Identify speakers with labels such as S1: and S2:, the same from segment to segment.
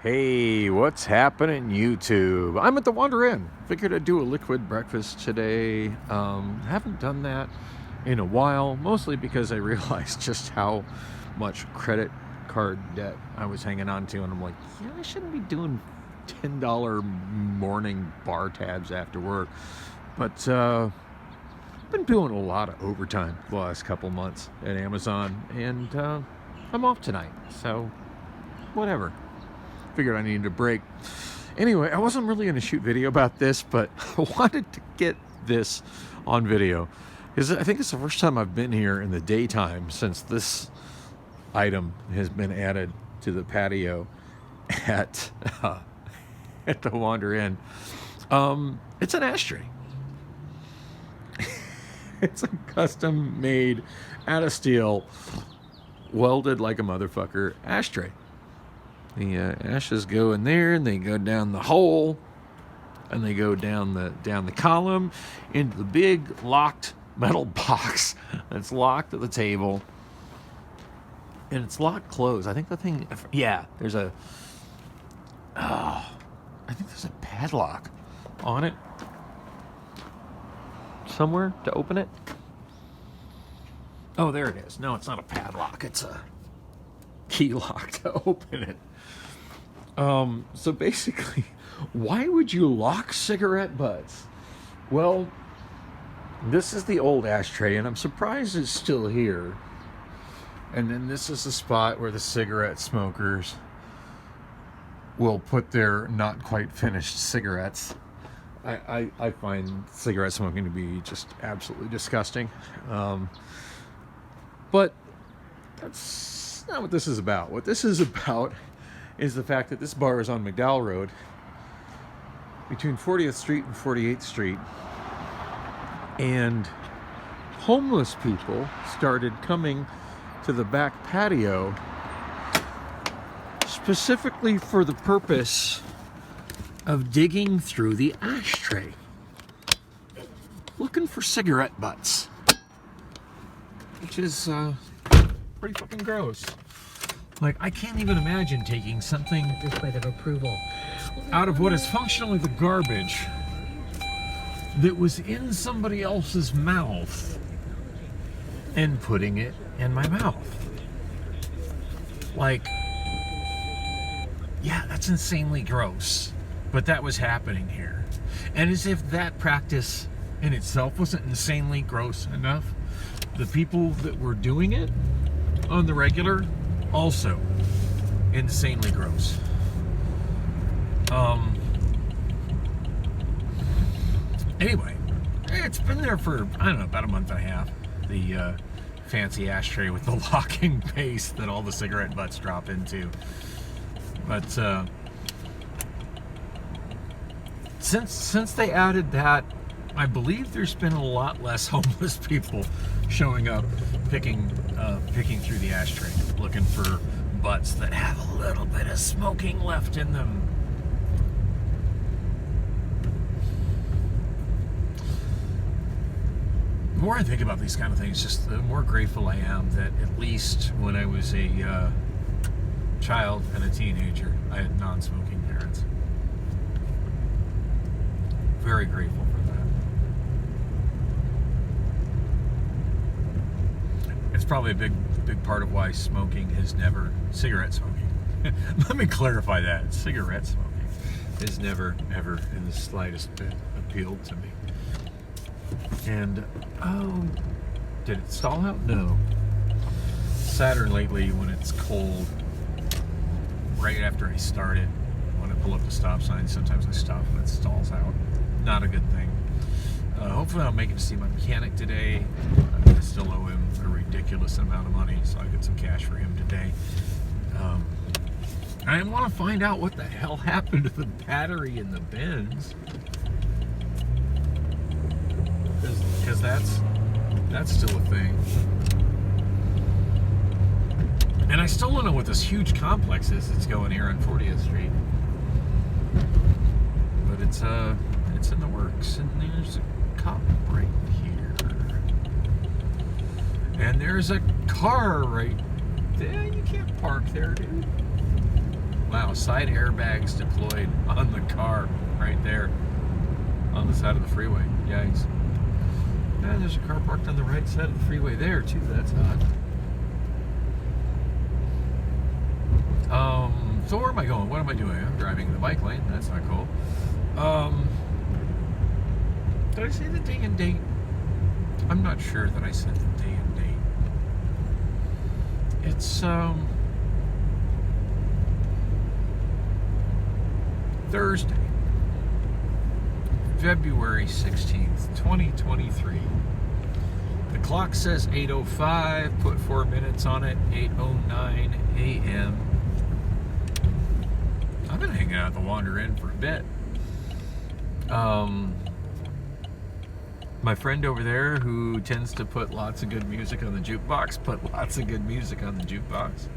S1: Hey, what's happening, YouTube? I'm at the Wander Inn. Figured I'd do a liquid breakfast today. Haven't done that in a while, mostly because I realized just how much credit card debt I was hanging on to, and I'm like, I shouldn't be doing $10 morning bar tabs after work. But I've been doing a lot of overtime the last couple months at Amazon, and I'm off tonight, so whatever. Figured I needed a break. Anyway, I wasn't really going to shoot video about this, but I wanted to get this on video because I think it's the first time I've been here in the daytime since this item has been added to the patio at the Wander Inn. It's an ashtray. It's a custom made out of steel, welded like a motherfucker ashtray. The ashes go in there, and they go down the hole, and they go down the column into the big locked metal box that's locked at the table, and it's locked closed. I think the thing, there's a padlock on it somewhere to open it. Oh, there it is. No, it's not a padlock. It's a key lock to open it. So basically, why would you lock cigarette butts? Well, this is the old ashtray, and I'm surprised it's still here. And then this is the spot where the cigarette smokers will put their not quite finished cigarettes. I find cigarette smoking to be just absolutely disgusting. But that's not what this is about. What this is about is the fact that this bar is on McDowell Road between 40th Street and 48th Street, and homeless people started coming to the back patio specifically for the purpose of digging through the ashtray looking for cigarette butts, which is pretty fucking gross. Like, I can't even imagine taking something
S2: this way of approval
S1: out of what is functionally the garbage that was in somebody else's mouth and putting it in my mouth. Like, yeah, that's insanely gross. But that was happening here. And as if that practice in itself wasn't insanely gross enough, the people that were doing it on the regular, also insanely gross. Anyway, it's been there for, I don't know, about a month and a half. The fancy ashtray with the locking base that all the cigarette butts drop into. But since they added that, I believe there's been a lot less homeless people showing up, picking through the ashtray, looking for butts that have a little bit of smoking left in them. The more I think about these kind of things, just the more grateful I am that at least when I was a child and a teenager, I had non-smoking parents. Very grateful for that. It's probably a big part of why cigarette smoking. Let me clarify that. Cigarette smoking has never, ever in the slightest bit appealed to me. And, did it stall out? No. Saturn lately, when it's cold, right after I started, when I pull up the stop sign, sometimes I stop when it stalls out. Not a good thing. Hopefully I'll make it to see my mechanic today. I still owe him a ridiculous amount of money, so I'll get some cash for him today. I want to find out what the hell happened to the battery in the Benz. Because that's still a thing. And I still don't know what this huge complex is that's going here on 40th Street. But it's in the works, and there's a cop right here. And there's a car right there. You can't park there, dude. Wow, side airbags deployed on the car right there on the side of the freeway. Yikes. And there's a car parked on the right side of the freeway there too. That's odd. So where am I going? What am I doing? I'm driving in the bike lane. That's not cool. Did I say the day and date? I'm not sure that I said the day and date. It's Thursday, February 16th, 2023. The clock says 8:05, put 4 minutes on it, 8:09 a.m. I've been hanging out at the Wander Inn for a bit. My friend over there who tends to put lots of good music on the jukebox, put lots of good music on the jukebox.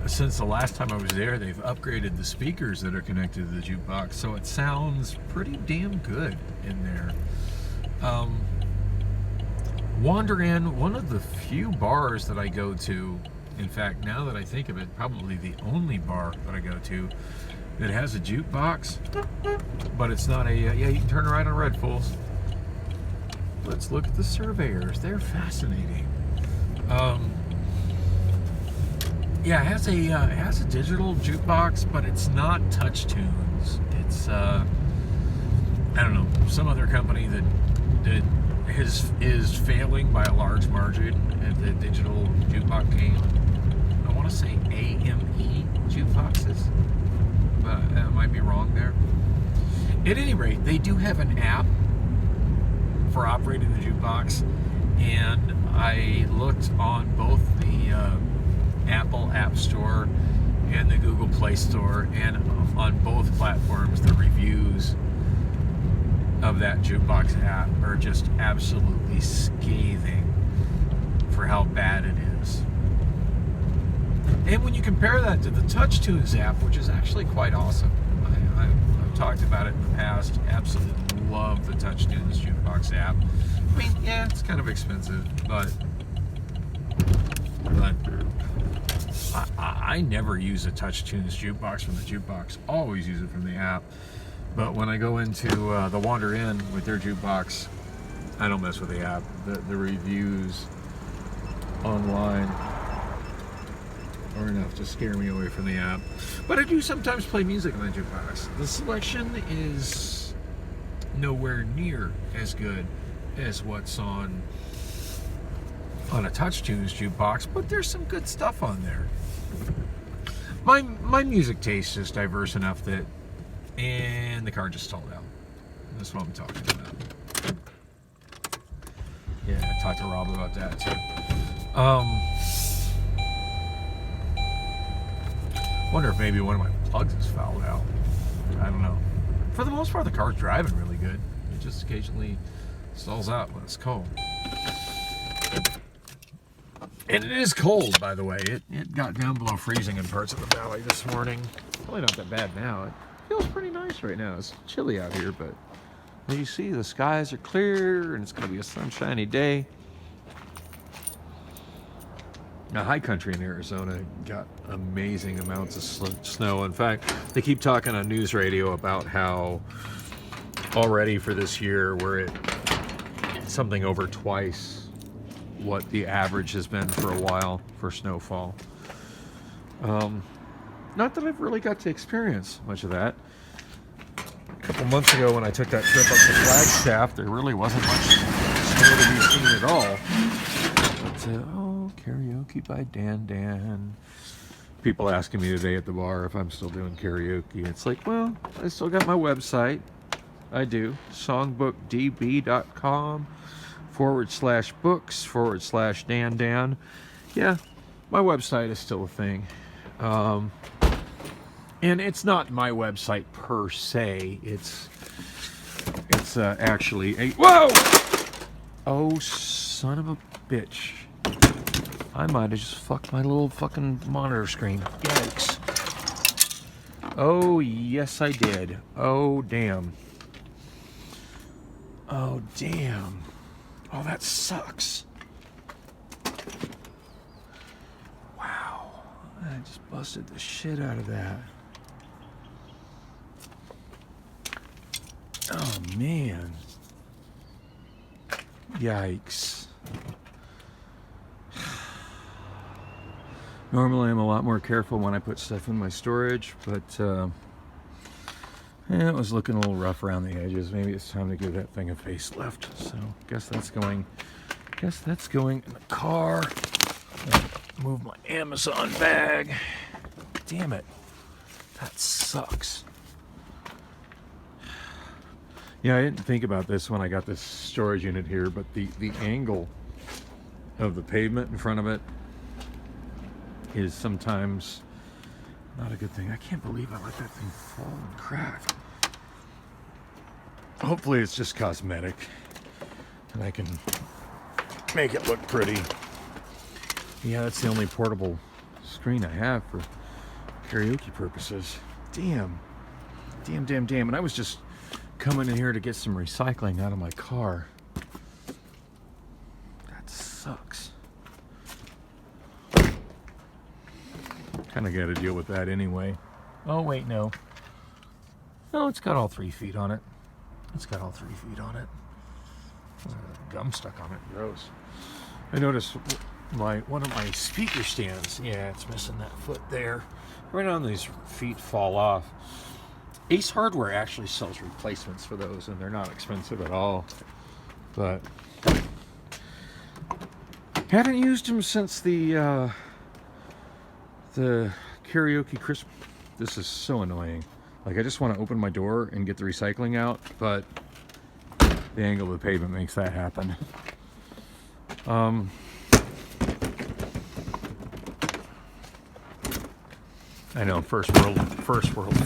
S1: Since the last time I was there, they've upgraded the speakers that are connected to the jukebox, so it sounds pretty damn good in there. Wander Inn, one of the few bars that I go to, in fact, now that I think of it, probably the only bar that I go to that has a jukebox, but it's not a, yeah, you can turn right on red, fools. Let's look at the surveyors. They're fascinating. Yeah, it has a digital jukebox, but it's not touch tunes. It's I don't know, some other company that is failing by a large margin at the digital jukebox game. I want to say AME jukeboxes, but I might be wrong there. At any rate, they do have an app for operating the jukebox, and I looked on both the Apple App Store and the Google Play Store, and on both platforms the reviews of that jukebox app are just absolutely scathing for how bad it is. And when you compare that to the TouchTunes app, which is actually quite awesome, I've talked about it in the past, absolutely love the TouchTunes jukebox app. I mean, yeah, it's kind of expensive, but I never use a TouchTunes jukebox from the jukebox. Always use it from the app. But when I go into the Wander Inn with their jukebox, I don't mess with the app. The reviews online are enough to scare me away from the app. But I do sometimes play music on the jukebox. The selection is nowhere near as good as what's on a TouchTunes jukebox, but there's some good stuff on there. My music taste is diverse enough that, and the car just stalled out. That's what I'm talking about. Yeah, I talked to Rob about that too. Wonder if maybe one of my plugs is fouled out. I don't know. For the most part, the car's driving really good. It just occasionally stalls out when it's cold. And it is cold, by the way. It got down below freezing in parts of the valley this morning. Probably not that bad now. It feels pretty nice right now. It's chilly out here, but as you see, the skies are clear and it's going to be a sunshiny day. Now, high country in Arizona got amazing amounts of snow. In fact, they keep talking on news radio about how already for this year we're at something over twice what the average has been for a while for snowfall. Not that I've really got to experience much of that. A couple months ago when I took that trip up to Flagstaff, there really wasn't much snow to be seen at all. But, karaoke by Dan. People asking me today at the bar if I'm still doing karaoke. It's like, well, I still got my website. I do. songbookdb.com/books/Dan. Yeah, my website is still a thing. And it's not my website per se. It's actually a... Whoa! Oh, son of a bitch. I might have just fucked my little fucking monitor screen. Yikes. Oh, yes, I did. Oh, damn. Oh, damn. Oh, that sucks. Wow. I just Busted the shit out of that. Oh man. Yikes. Normally I'm a lot more careful when I put stuff in my storage, but it was looking a little rough around the edges. Maybe it's time to give that thing a facelift. So guess that's going in the car. Move my Amazon bag. Damn it. That sucks. Yeah, I didn't think about this when I got this storage unit here, but the angle of the pavement in front of it is sometimes not a good thing. I can't believe I let that thing fall and crack. Hopefully it's just cosmetic and I can make it look pretty. Yeah, that's the only portable screen I have for karaoke purposes. Damn. And I was just coming in here to get some recycling out of my car. That sucks. Kind of got to deal with that anyway. Oh, wait, no. No, it's got all 3 feet on it. Gum stuck on it. Gross. I noticed one of my speaker stands. Yeah, it's missing that foot there. Right on these feet fall off. Ace Hardware actually sells replacements for those, and they're not expensive at all. But haven't used them since the karaoke Christmas. This is so annoying. Like, I just want to open my door and get the recycling out, but the angle of the pavement makes that happen. I know, first world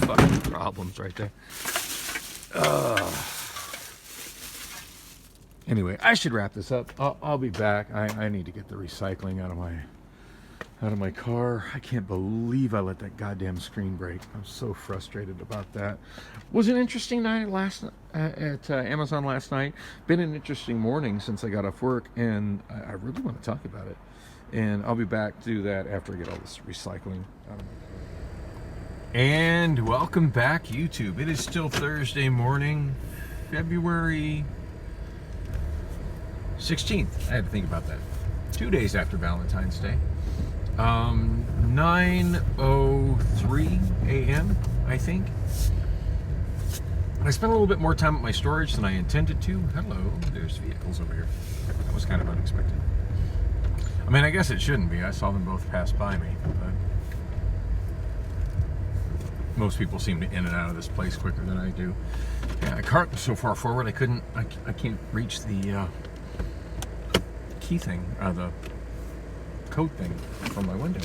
S1: fucking problems right there. Anyway, I should wrap this up. I'll be back. I need to get the recycling out of my car. I can't believe I let that goddamn screen break. I'm so frustrated about that. Was an interesting night at Amazon last night. Been an interesting morning since I got off work, and I really want to talk about it. And I'll be back to do that after I get all this recycling out of my car. And welcome back, YouTube. It is still Thursday morning, February 16th. I had to think about that. 2 days after Valentine's Day. 9:03 a.m., I think. I spent a little bit more time at my storage than I intended to. Hello, there's vehicles over here. That was kind of unexpected. I mean, I guess it shouldn't be. I saw them both pass by me, but most people seem to in and out of this place quicker than I do. Yeah, my cart was so far forward I can't reach the key thing, the code thing from my window.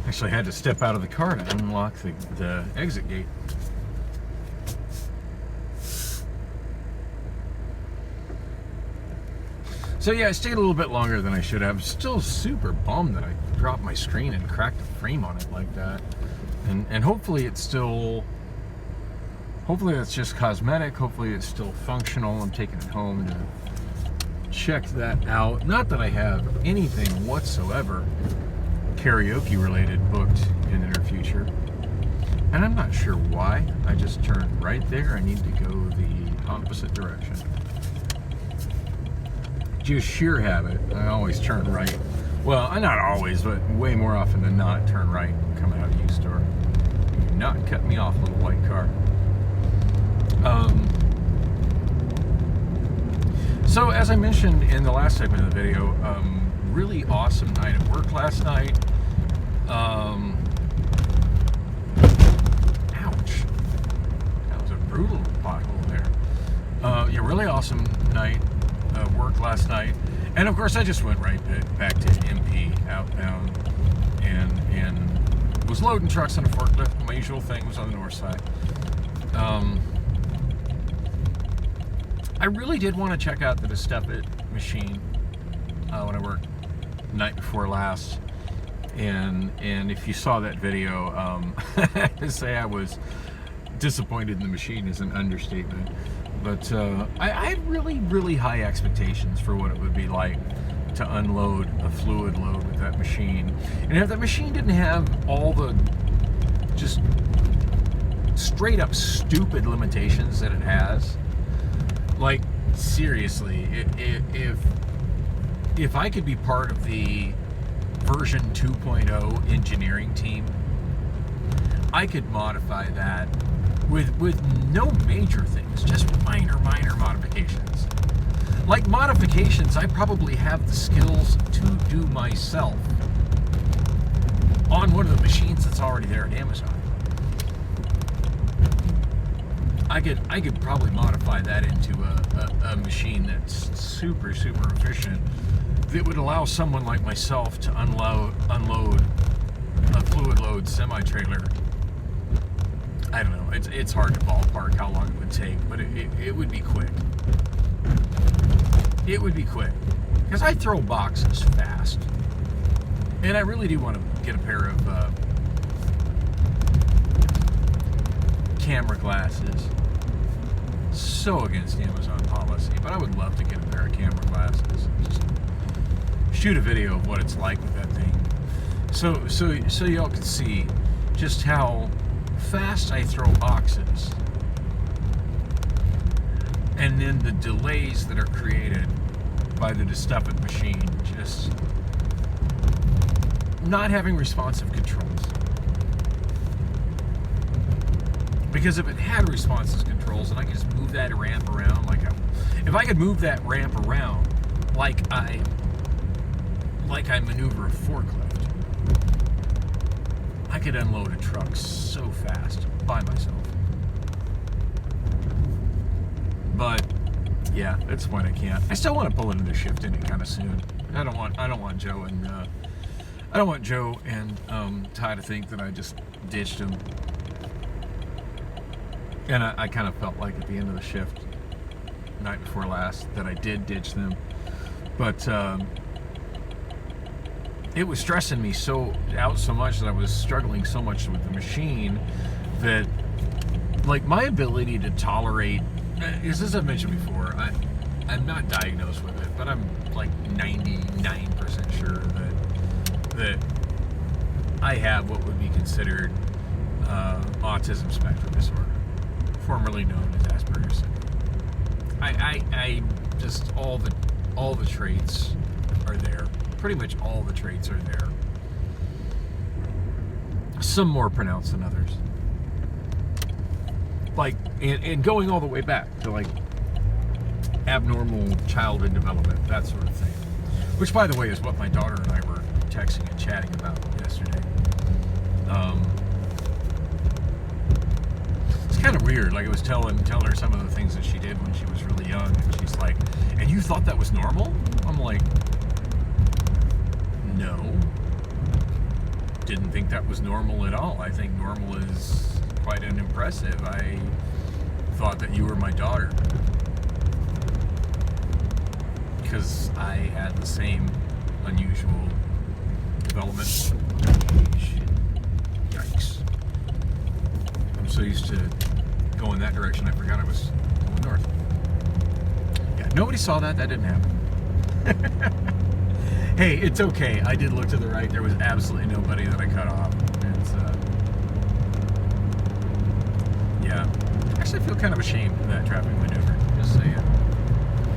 S1: Actually, I had to step out of the car to unlock the exit gate. So yeah, I stayed a little bit longer than I should have. Still super bummed that I dropped my screen and cracked the frame on it like that. And hopefully it's just cosmetic. Hopefully it's still functional. I'm taking it home to check that out. Not that I have anything whatsoever karaoke related booked in the near future. And I'm not sure why. I just turned right there. I need to go the opposite direction. Just sheer habit. I always turn right. Well, not always, but way more often than not, turn right coming out of U-Store. Do not cut me off, little white car. So as I mentioned in the last segment of the video, really awesome night at work last night. Ouch. That was a brutal pothole there. Yeah, really awesome night. Work last night, and of course I just went right back to MP outbound and was loading trucks on a forklift. My usual thing was on the north side. I really did want to check out the Step It machine when I worked the night before last, And if you saw that video, to say I was disappointed in the machine is an understatement. But I had really high expectations for what it would be like to unload a fluid load with that machine. And if that machine didn't have all the just straight up stupid limitations that it has, like seriously, if I could be part of the version 2.0 engineering team, I could modify that with no major things, just minor modifications. Like modifications I probably have the skills to do myself on one of the machines that's already there at Amazon. I could probably modify that into a machine that's super efficient, that would allow someone like myself to unload a fluid load semi-trailer. I don't know, it's hard to ballpark how long it would take, but it would be quick. It would be quick, because I throw boxes fast, and I really do want to get a pair of camera glasses. So against Amazon policy, but I would love to get a pair of camera glasses and just shoot a video of what it's like with that thing, so y'all can see just how fast I throw boxes, and then the delays that are created by the DeStuffit machine just not having responsive controls. Because if it had responsive controls, and I could just move that ramp around if I could move that ramp around like I maneuver a forklift, I could unload a truck so fast by myself. But yeah, that's the point. I can't. I still want to pull into the shift in it kind of soon. I don't want Joe and Ty to think that I just ditched him. And I kind of felt like at the end of the shift, night before last, that I did ditch them. But it was stressing me so much that I was struggling so much with the machine that, like, my ability to tolerate, as I've mentioned before, I'm not diagnosed with it, but I'm like 99% sure that I have what would be considered autism spectrum disorder, formerly known as Asperger's syndrome. I just all the traits are there. Pretty much all the traits are there. Some more pronounced than others. Like, and going all the way back to like abnormal childhood development, that sort of thing. Which, by the way, is what my daughter and I were texting and chatting about yesterday. It's kind of weird. Like, I was telling her some of the things that she did when she was really young, and she's like, "And you thought that was normal?" I'm like, "No. Didn't think that was normal at all. I think normal is quite unimpressive. I thought that you were my daughter because I had the same unusual development." Yikes. I'm so used to going that direction, I forgot I was going north. Yeah, nobody saw that. That didn't happen. Hey, it's okay. I did look to the right. There was absolutely nobody that I cut off. It's, yeah. Actually, I feel kind of ashamed of that traffic maneuver, just saying.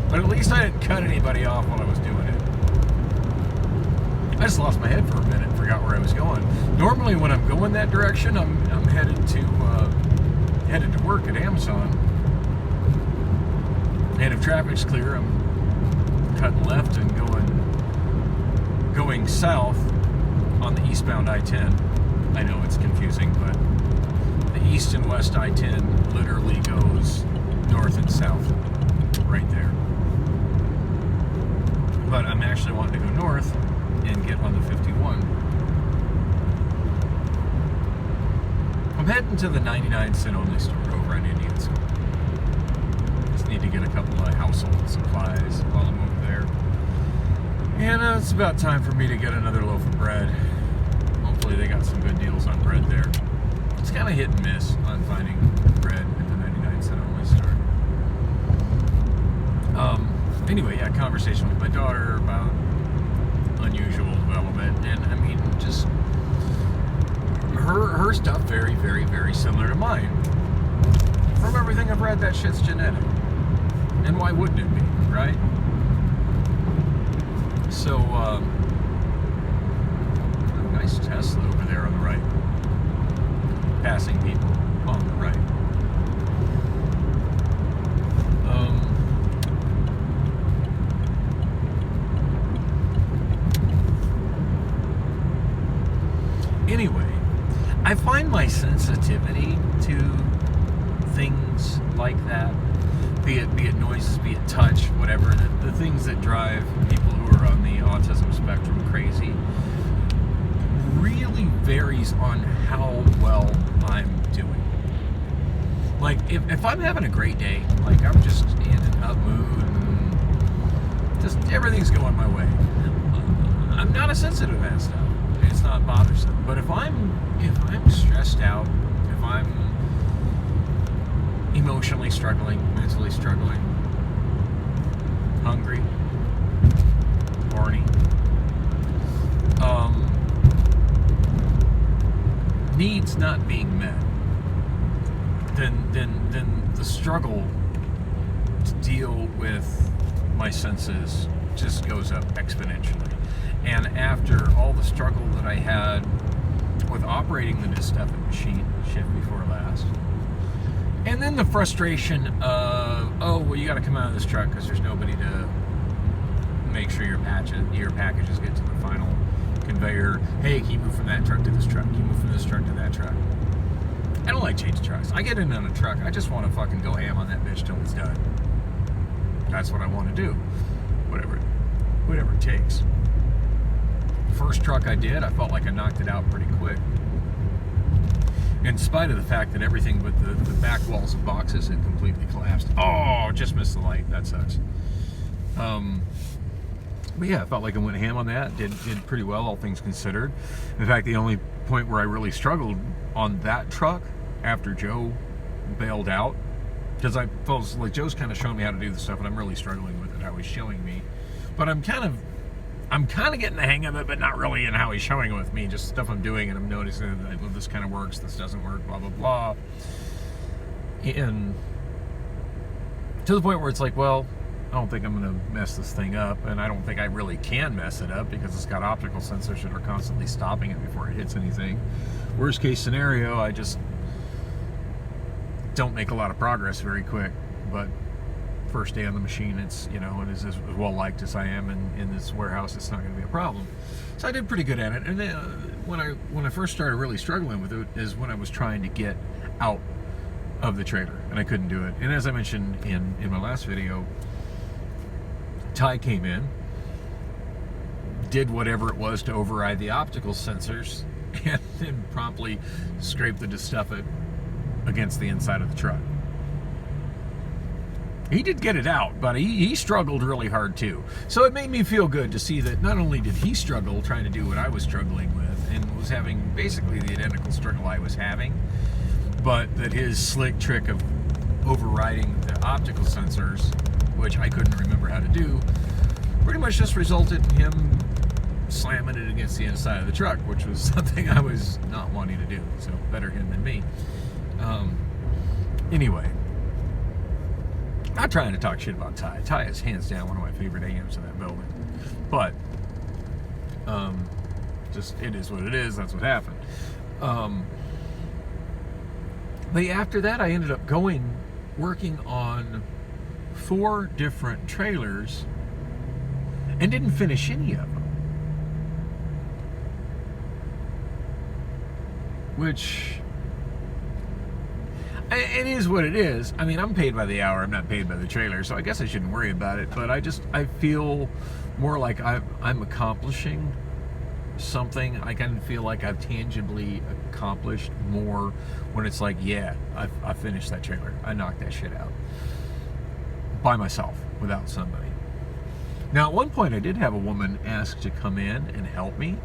S1: But at least I didn't cut anybody off while I was doing it. I just lost my head for a minute and forgot where I was going. Normally, when I'm going that direction, I'm headed to work at Amazon. And if traffic's clear, I'm cutting left and going south on the eastbound I-10. I know it's confusing, but the east and west I-10 literally goes north and south right there. But I'm actually wanting to go north and get on the 51. I'm heading to the 99-cent only store over on Indian School. Just need to get a couple of household supplies while I'm over there. And it's about time for me to get another loaf of bread. got some good deals on bread there. It's kind of hit and miss on finding bread at the 99-cent only store. Anyway, yeah, conversation with my daughter about unusual development, and I mean, just her stuff very, very, very similar to mine. From everything I've read, that shit's genetic, and why wouldn't it be, right? So, nice Tesla over there on the right, passing people on the right. Anyway, I find my sensitivity to things like that, be it noises, be it touch, whatever, the things that drive people who are on the autism spectrum crazy, really varies on how well I'm doing. Like, if I'm having a great day, like I'm just in an up mood, and just everything's going my way, I'm not as sensitive to that stuff. It's not bothersome. But if I'm stressed out, if I'm emotionally struggling, mentally struggling, hungry, horny, needs not being met, then the struggle to deal with my senses just goes up exponentially. And after all the struggle that I had with operating the Distuffit machine shift before last, and then the frustration of, oh, well, you got to come out of this truck because there's nobody to make sure your packages get to the final conveyor. Hey, can you move from that truck to this truck? Can you move from this truck to that truck? I don't like changing trucks. I get in on a truck, I just want to fucking go ham on that bitch till it's done. That's what I want to do. Whatever it takes. First truck I did, I felt like I knocked it out pretty quick. In spite of the fact that everything but the back walls of boxes had completely collapsed. Oh, just missed the light. That sucks. But yeah, I felt like I went ham on that. Did pretty well, all things considered. In fact, the only point where I really struggled on that truck after Joe bailed out, because I felt like Joe's kind of showing me how to do the stuff, and I'm really struggling with it, how he's showing me. But I'm kind of getting the hang of it, but not really in how he's showing it with me. Just stuff I'm doing, and I'm noticing that, well, this kind of works, this doesn't work, blah, blah, blah. And to the point where it's like, well, I don't think I'm going to mess this thing up, and I don't think I really can mess it up because it's got optical sensors that are constantly stopping it before it hits anything. Worst case scenario, I just don't make a lot of progress very quick, but first day on the machine, it's, you know, and as well liked as I am in this warehouse, it's not going to be a problem. So I did pretty good at it. And then when I first started really struggling with it is when I was trying to get out of the trailer, and I couldn't do it. And as I mentioned in my last video, Ty came in, did whatever it was to override the optical sensors, and then promptly scraped the Distuffit against the inside of the truck. He did get it out, but he struggled really hard too. So it made me feel good to see that not only did he struggle trying to do what I was struggling with and was having basically the identical struggle I was having, but that his slick trick of overriding the optical sensors, which I couldn't remember how to do, pretty much just resulted in him slamming it against the inside of the truck, which was something I was not wanting to do. So better him than me. Anyway, not trying to talk shit about Ty. Ty is hands down one of my favorite AMs in that building. But just it is what it is. That's what happened. But after that, I ended up working on 4 different trailers and didn't finish any of them. Which, it is what it is. I mean, I'm paid by the hour. I'm not paid by the trailer, so I guess I shouldn't worry about it. But I feel more like I'm accomplishing something. I kind of feel like I've tangibly accomplished more when it's like, yeah, I finished that trailer. I knocked that shit out by myself without somebody. Now, at one point, I did have a woman ask to come in and help me.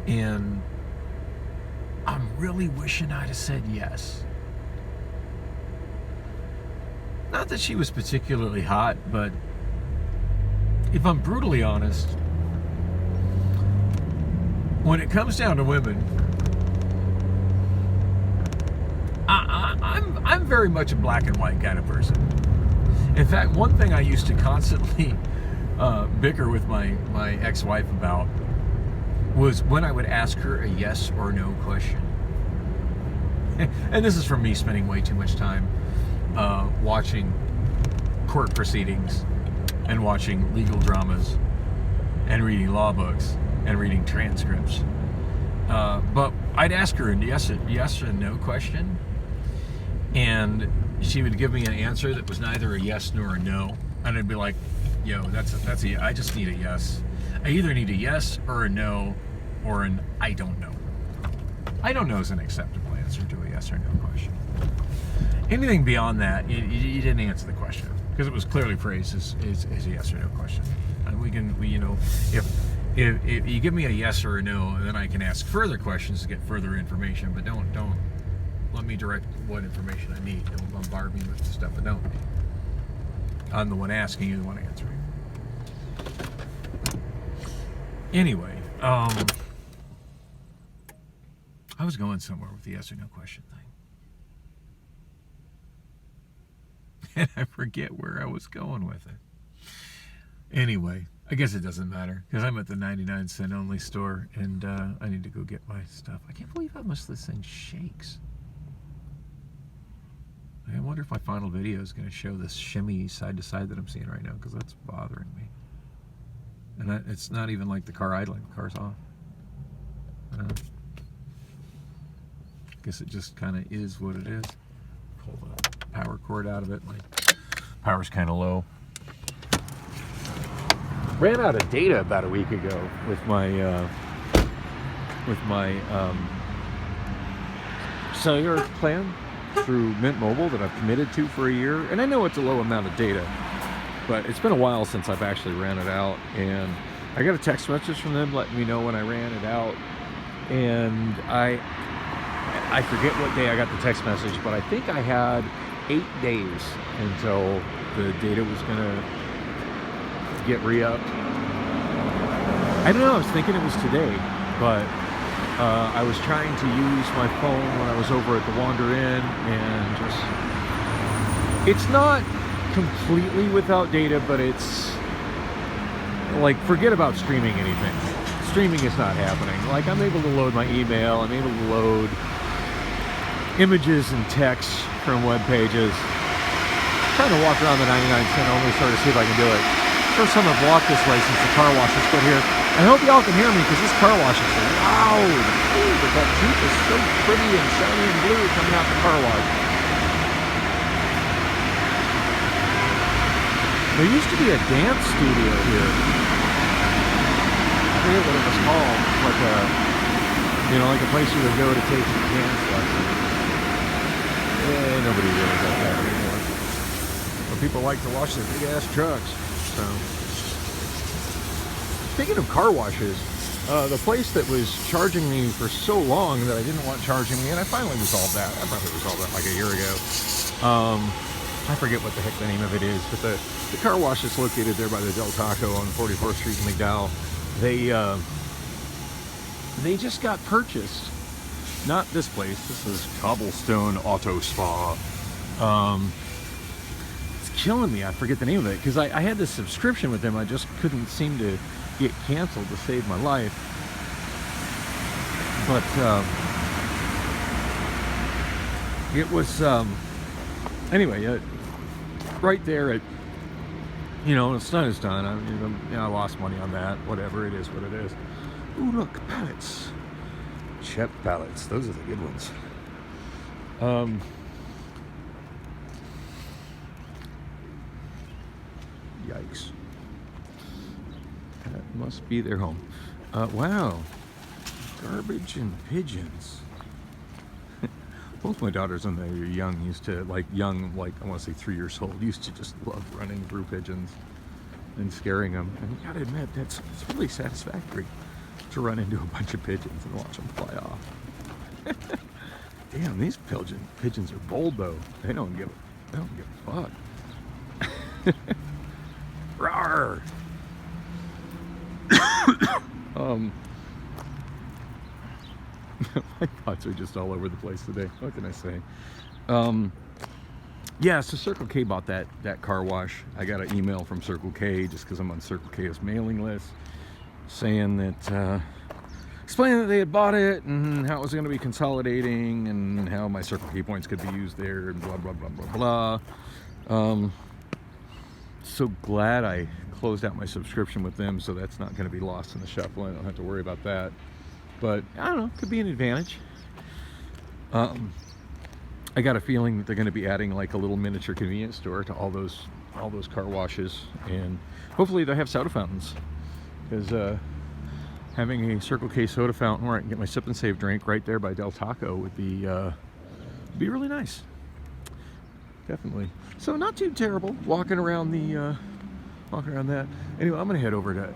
S1: And I'm really wishing I'd have said yes. Not that she was particularly hot, but if I'm brutally honest, when it comes down to women, I'm very much a black and white kind of person. In fact, one thing I used to constantly bicker with my ex-wife about was when I would ask her a yes or no question. And this is from me spending way too much time watching court proceedings and watching legal dramas and reading law books and reading transcripts. But I'd ask her a yes or no question, and she would give me an answer that was neither a yes nor a no, and I'd be like, "Yo, I just need a yes. I either need a yes or a no, or an I don't know." I don't know is an acceptable answer to a yes or no question. Anything beyond that, you didn't answer the question because it was clearly phrased as a yes or no question. And if you give me a yes or a no, then I can ask further questions to get further information. But don't let me direct what information I need. Don't bombard me with stuff I don't need. I'm the one asking, you're the one answering. Anyway, I was going somewhere with the yes or no question thing. And I forget where I was going with it. Anyway, I guess it doesn't matter because I'm at the 99-cent only store and I need to go get my stuff. I can't believe how much this thing shakes. I wonder if my final video is going to show this shimmy side to side that I'm seeing right now because that's bothering me. And it's not even like the car idling. The car's off. I guess it just kind of is what it is. Pull the power cord out of it. My power's kind of low. Ran out of data about a week ago with my cellular plan through Mint Mobile that I've committed to for a year. And I know it's a low amount of data, but it's been a while since I've actually ran it out. And I got a text message from them letting me know when I ran it out. And I forget what day I got the text message, but I think I had 8 days until the data was going to get re-upped. I don't know, I was thinking it was today, but I was trying to use my phone when I was over at the Wander Inn, and it's not completely without data, but it's like, forget about streaming anything. Streaming is not happening. Like, I'm able to load my email, I'm able to load images and text from web pages. I'm trying to walk around the 99-cent only store to see if I can do it. First time I've walked this way since the car wash is put here. I hope y'all can hear me because this car wash is loud. Ooh, but that Jeep is so pretty and shiny and blue coming out the car wash. There used to be a dance studio here. I forget what it was called. Like a place you would go to take dance lessons. Nobody really does that anymore. But people like to wash their big ass trucks. So, speaking of car washes, the place that was charging me for so long that I didn't want charging me, and I finally resolved that. I probably resolved that like a year ago. I forget what the heck the name of it is, but the car wash is located there by the Del Taco on 44th Street in McDowell. They just got purchased. Not this place. This is Cobblestone Auto Spa. It's killing me. I forget the name of it because I had this subscription with them. I just couldn't seem to get canceled to save my life. But it was anyway. Right there at, it's done. It's done. I lost money on that. Whatever, it is what it is. Ooh, look, pallets. Chet pallets. Those are the good ones. Yikes. That must be their home. Wow. Garbage and pigeons. Both my daughters when they were young used to, I want to say 3 years old, used to just love running through pigeons and scaring them. And you gotta admit, it's really satisfactory. to run into a bunch of pigeons and watch them fly off. Damn, these pigeons are bold though. They don't give a fuck. Rawr. My thoughts are just all over the place today. What can I say? Yeah, so Circle K bought that car wash. I got an email from Circle K just because I'm on Circle K's mailing list, saying that, explaining that they had bought it and how it was going to be consolidating and how my Circle K points could be used there and blah, blah, blah, blah, blah. So glad I closed out my subscription with them, so that's not going to be lost in the shuffle. I don't have to worry about that. But I don't know, could be an advantage. I got a feeling that they're going to be adding like a little miniature convenience store to all those car washes, and hopefully they'll have soda fountains, because having a Circle K soda fountain where I can get my sip and save drink right there by Del Taco would be really nice. Definitely. So not too terrible walking around that. Anyway, I'm gonna head over to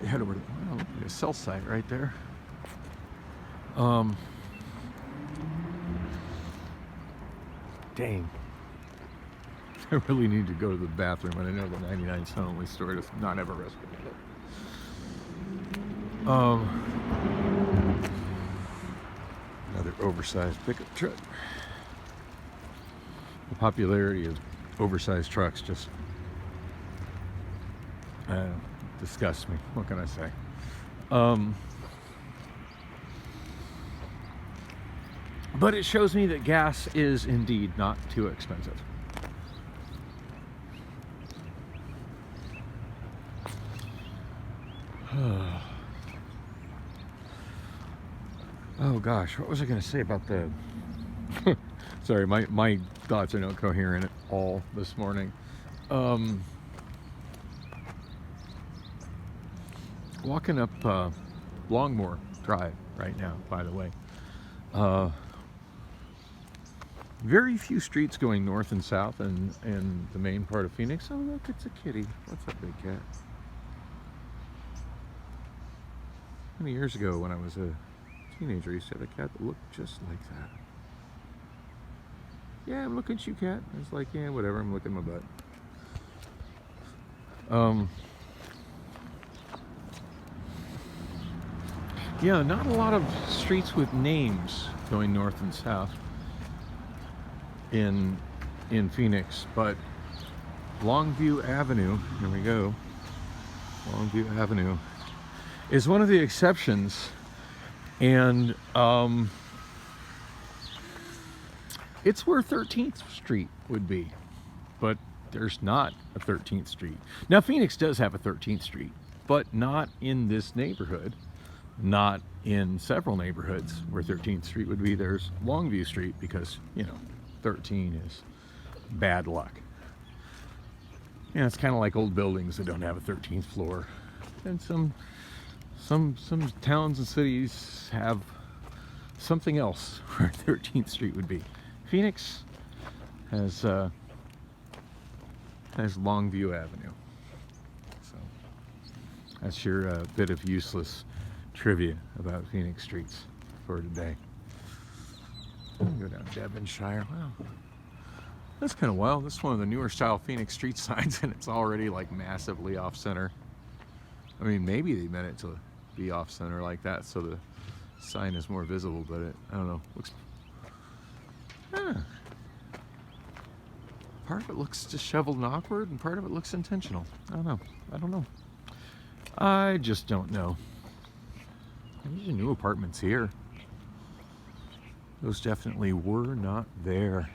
S1: a cell site right there. Dang. I really need to go to the bathroom, and I know the 99 cent only store does not have a restroom. Another oversized pickup truck. The popularity of oversized trucks just disgusts me. What can I say? But it shows me that gas is indeed not too expensive. Oh gosh, what was I going to say about the... Sorry, my thoughts are not coherent at all this morning. Walking up Longmore Drive right now, by the way. Very few streets going north and south in the main part of Phoenix. Oh look, it's a kitty. What's that big cat? Many years ago when I was a teenager, I used to have a cat that looked just like that. Yeah, I'm looking at you, cat. I was like, yeah, whatever, I'm looking at my butt. Yeah, not a lot of streets with names going north and south in Phoenix, but Longview Avenue, here we go, Longview Avenue is one of the exceptions, and it's where 13th Street would be, but there's not a 13th Street. Now Phoenix does have a 13th Street, but not in this neighborhood, not in several neighborhoods where 13th Street would be. There's Longview Street because, you know, 13 is bad luck. Yeah, it's kind of like old buildings that don't have a 13th floor. And some towns and cities have something else where 13th Street would be. Phoenix has Longview Avenue. So that's your bit of useless trivia about Phoenix streets for today. Go down Devonshire. Wow, that's kind of wild. This is one of the newer style Phoenix street signs, and it's already like massively off center. I mean, maybe they meant it to be off center like that so the sign is more visible, but I don't know. Looks, part of it looks disheveled and awkward, and part of it looks intentional. I don't know. I just don't know. These are new apartments here. Those definitely were not there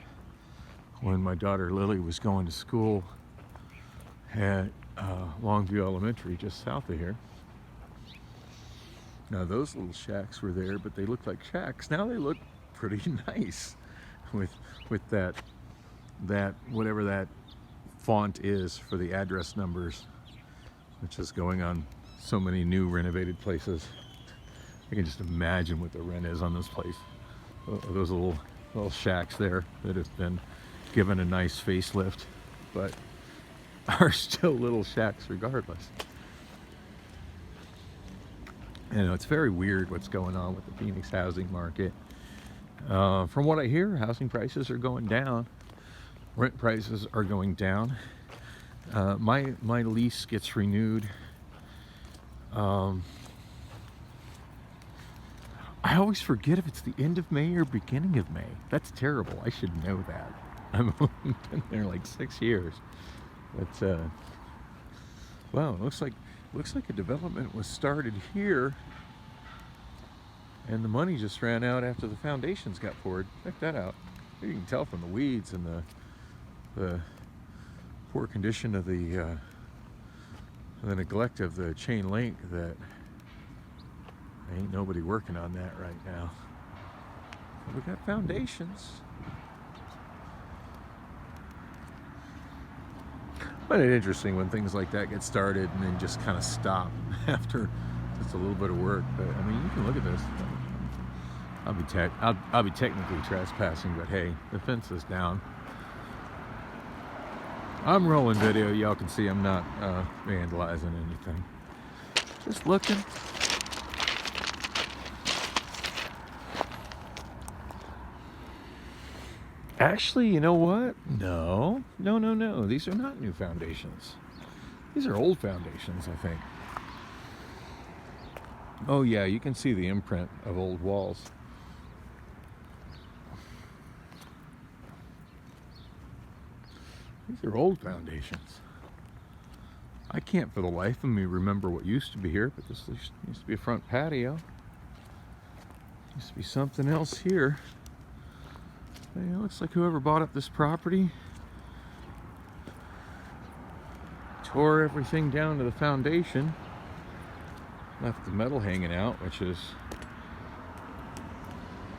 S1: when my daughter Lily was going to school at Longview Elementary, just south of here. Now those little shacks were there, but they looked like shacks. Now they look pretty nice with that whatever that font is for the address numbers, which is going on so many new renovated places. I can just imagine what the rent is on this place. Those little shacks there that have been given a nice facelift, but are still little shacks regardless. You know, it's very weird what's going on with the Phoenix housing market. From what I hear, housing prices are going down. Rent prices are going down. My lease gets renewed. I always forget if it's the end of May or beginning of May. That's terrible. I should know that. I've been there like 6 years. But wow, it looks like a development was started here, and the money just ran out after the foundations got poured. Check that out. You can tell from the weeds and the poor condition of the neglect of the chain link that ain't nobody working on that right now. But we got foundations. But it's interesting when things like that get started and then just kind of stop after just a little bit of work. But I mean, you can look at this. I'll be technically trespassing, but hey, the fence is down. I'm rolling video. Y'all can see I'm not vandalizing anything. Just looking. Actually, you know what? No. These are not new foundations. These are old foundations, I think. Oh yeah, you can see the imprint of old walls. These are old foundations. I can't for the life of me remember what used to be here, but this used to be a front patio. Used to be something else here. It looks like whoever bought up this property tore everything down to the foundation, left the metal hanging out, which is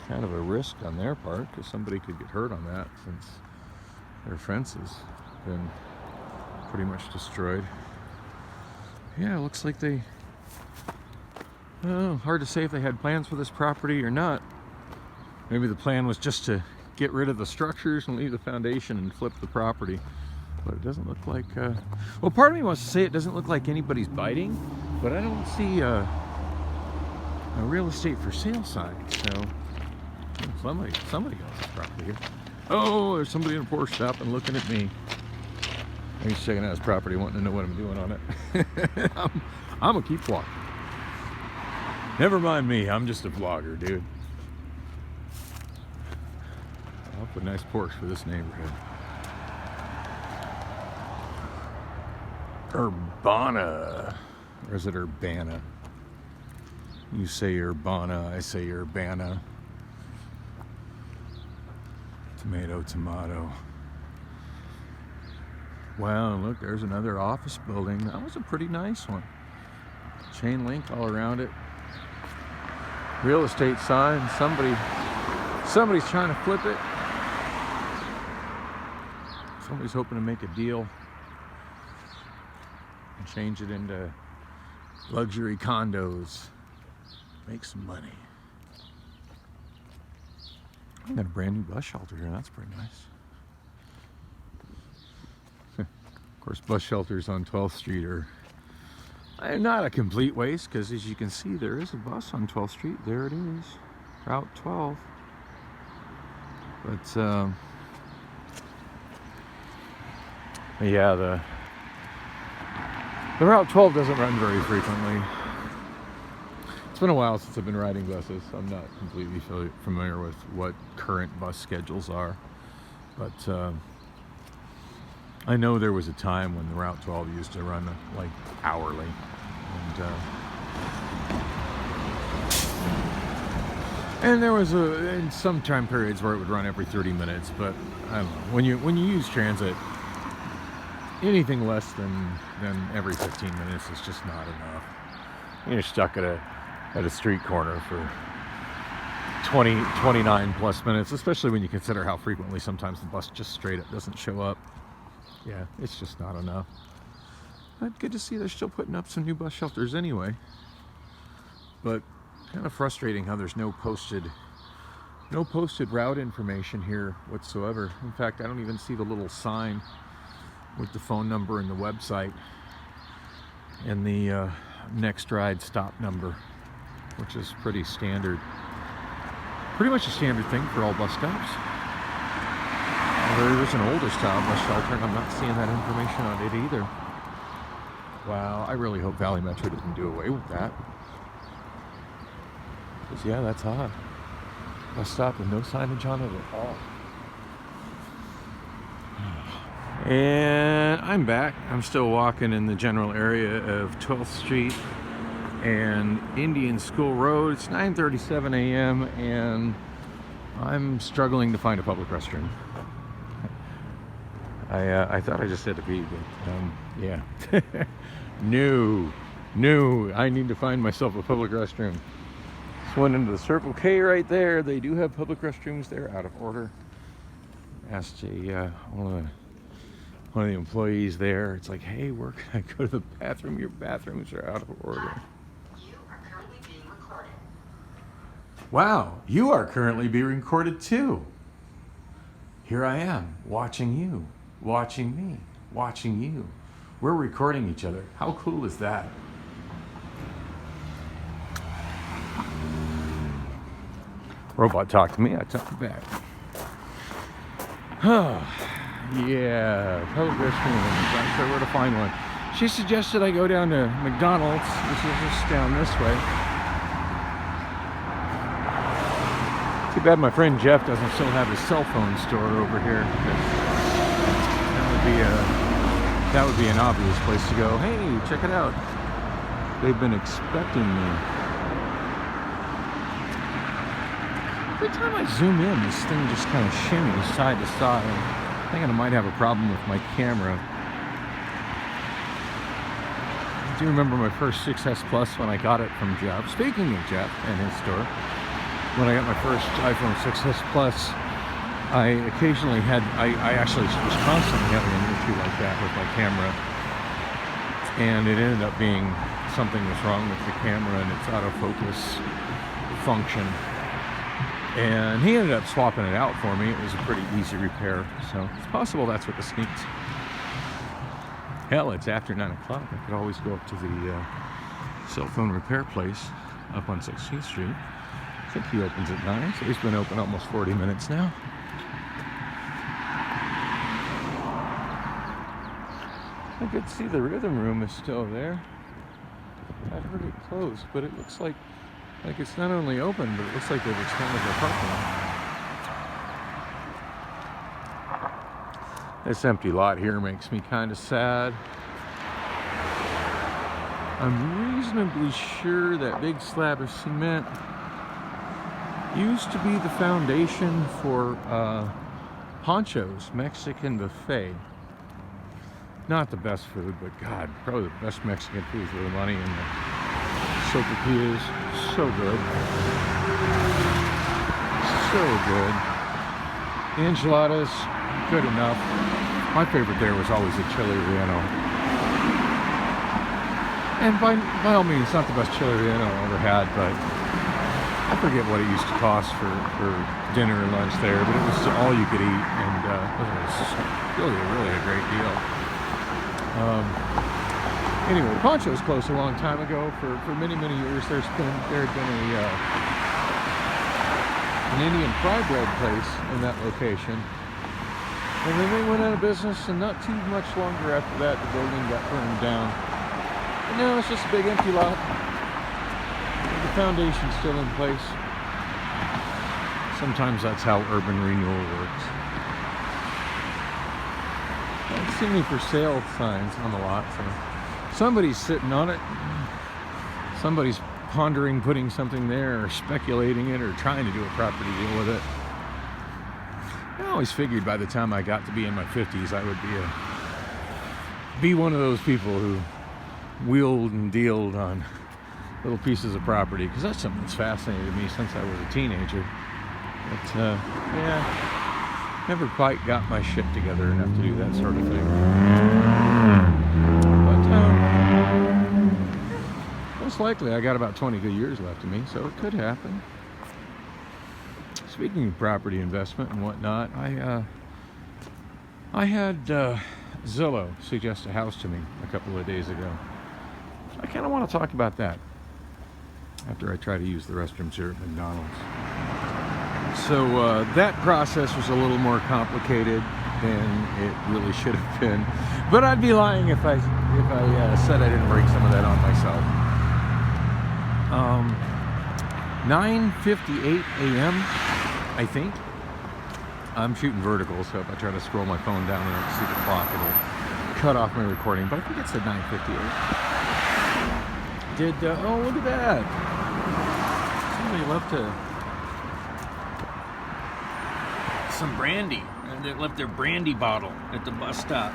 S1: kind of a risk on their part because somebody could get hurt on that since their fence has been pretty much destroyed. Yeah, it looks like they, hard to say if they had plans for this property or not. Maybe the plan was just to get rid of the structures and leave the foundation and flip the property. But it doesn't look like, well, part of me wants to say it doesn't look like anybody's biting, but I don't see a real estate for sale sign. So somebody else's property here. Oh, there's somebody in a Porsche shop and looking at me. He's checking out his property, wanting to know what I'm doing on it. I'm gonna keep walking. Never mind me, I'm just a vlogger, dude. I'll put a nice Porsche for this neighborhood. Urbana. Or is it Urbana? You say Urbana, I say Urbana. Tomato, tomato. Wow, look, there's another office building. That was a pretty nice one. Chain link all around it. Real estate sign. Somebody's trying to flip it. Somebody's hoping to make a deal and change it into luxury condos. Make some money. I got a brand new bus shelter here. That's pretty nice. Of course, bus shelters on 12th Street are not a complete waste because, as you can see, there is a bus on 12th Street. There it is, Route 12. But yeah, the Route 12 doesn't run very frequently. It's been a while since I've been riding buses. I'm not completely familiar with what current bus schedules are, but I know there was a time when the Route 12 used to run like hourly, and there was in some time periods where it would run every 30 minutes. But I don't know, when you use transit, anything less than every 15 minutes is just not enough. You're stuck at a street corner for 29 plus minutes, especially when you consider how frequently sometimes the bus just straight up doesn't show up. Yeah, it's just not enough. But good to see they're still putting up some new bus shelters anyway. But kind of frustrating how there's no posted route information here whatsoever. In fact, I don't even see the little sign with the phone number and the website and the next ride stop number. which is pretty standard. Pretty much a standard thing for all bus stops. There is an older style bus shelter, and I'm not seeing that information on it either. Wow, I really hope Valley Metro doesn't do away with that. Because, yeah, that's odd. Bus stop with no signage on it at all. And I'm back. I'm still walking in the general area of 12th Street and Indian School Road. It's 9:37 a.m. and I'm struggling to find a public restroom. I thought I just said to pee, but yeah. No, I need to find myself a public restroom. Just went into the Circle K right there. They do have public restrooms there, out of order. Asked one of the employees there. It's like, hey, where can I go to the bathroom? Your bathrooms are out of order.
S2: You are currently being recorded.
S1: Wow, you are currently being recorded too. Here I am, watching you, watching me, watching you. We're recording each other. How cool is that? Robot talk to me, I talk back. Yeah, public restroom. I'm not sure where to find one. She suggested I go down to McDonald's, which is just down this way. Too bad my friend Jeff doesn't still have his cell phone store over here. That would be an obvious place to go. Hey, check it out. They've been expecting me. Every time I zoom in, this thing just kind of shimmies side to side. I think I might have a problem with my camera. I do remember my first 6S Plus when I got it from Jeff. Speaking of Jeff and his store, when I got my first iPhone 6S Plus, I actually was constantly having an issue like that with my camera. And it ended up being something was wrong with the camera and its autofocus function. And he ended up swapping it out for me. It was a pretty easy repair. So it's possible that's what this needs. Hell, it's after 9 o'clock. I could always go up to the cell phone repair place up on 16th Street. I think he opens at 9, so he's been open almost 40 minutes now. I could see the rhythm room is still there. I'd heard it closed, but it looks like it's not only open, but it looks like they've expanded their parking lot. This empty lot here makes me kind of sad. I'm reasonably sure that big slab of cement used to be the foundation for Poncho's Mexican Buffet. Not the best food, but God, probably the best Mexican food for the money, and the sopapillas, so good. So good. The enchiladas, good enough. My favorite there was always the chili relleno. And by all means, not the best chili relleno I ever had, but I forget what it used to cost for dinner and lunch there, but it was all you could eat, and it was really a great deal. Anyway, Poncho's closed a long time ago. For many years, there had been an Indian fry bread place in that location, and then they went out of business. And not too much longer after that, the building got burned down. And now it's just a big empty lot. The foundation's still in place. Sometimes that's how urban renewal works. I don't see any for sale signs on the lot, so somebody's sitting on it. Somebody's pondering putting something there, or speculating it, or trying to do a property deal with it. I always figured by the time I got to be in my 50s, I would be one of those people who wheeled and dealed on little pieces of property, because that's something that's fascinated me since I was a teenager. But yeah, never quite got my shit together enough to do that sort of thing. But most likely I got about 20 good years left of me, so it could happen. Speaking of property investment and whatnot, I had Zillow suggest a house to me a couple of days ago. I kind of want to talk about that. after I try to use the restrooms here at McDonald's. So that process was a little more complicated than it really should have been. But I'd be lying if I said I didn't break some of that on myself. 9:58 a.m. I think. I'm shooting vertical, so if I try to scroll my phone down and I don't see the clock, it'll cut off my recording. But I think it's at 9:58. Oh, look at that. Somebody left some brandy. They left their brandy bottle at the bus stop.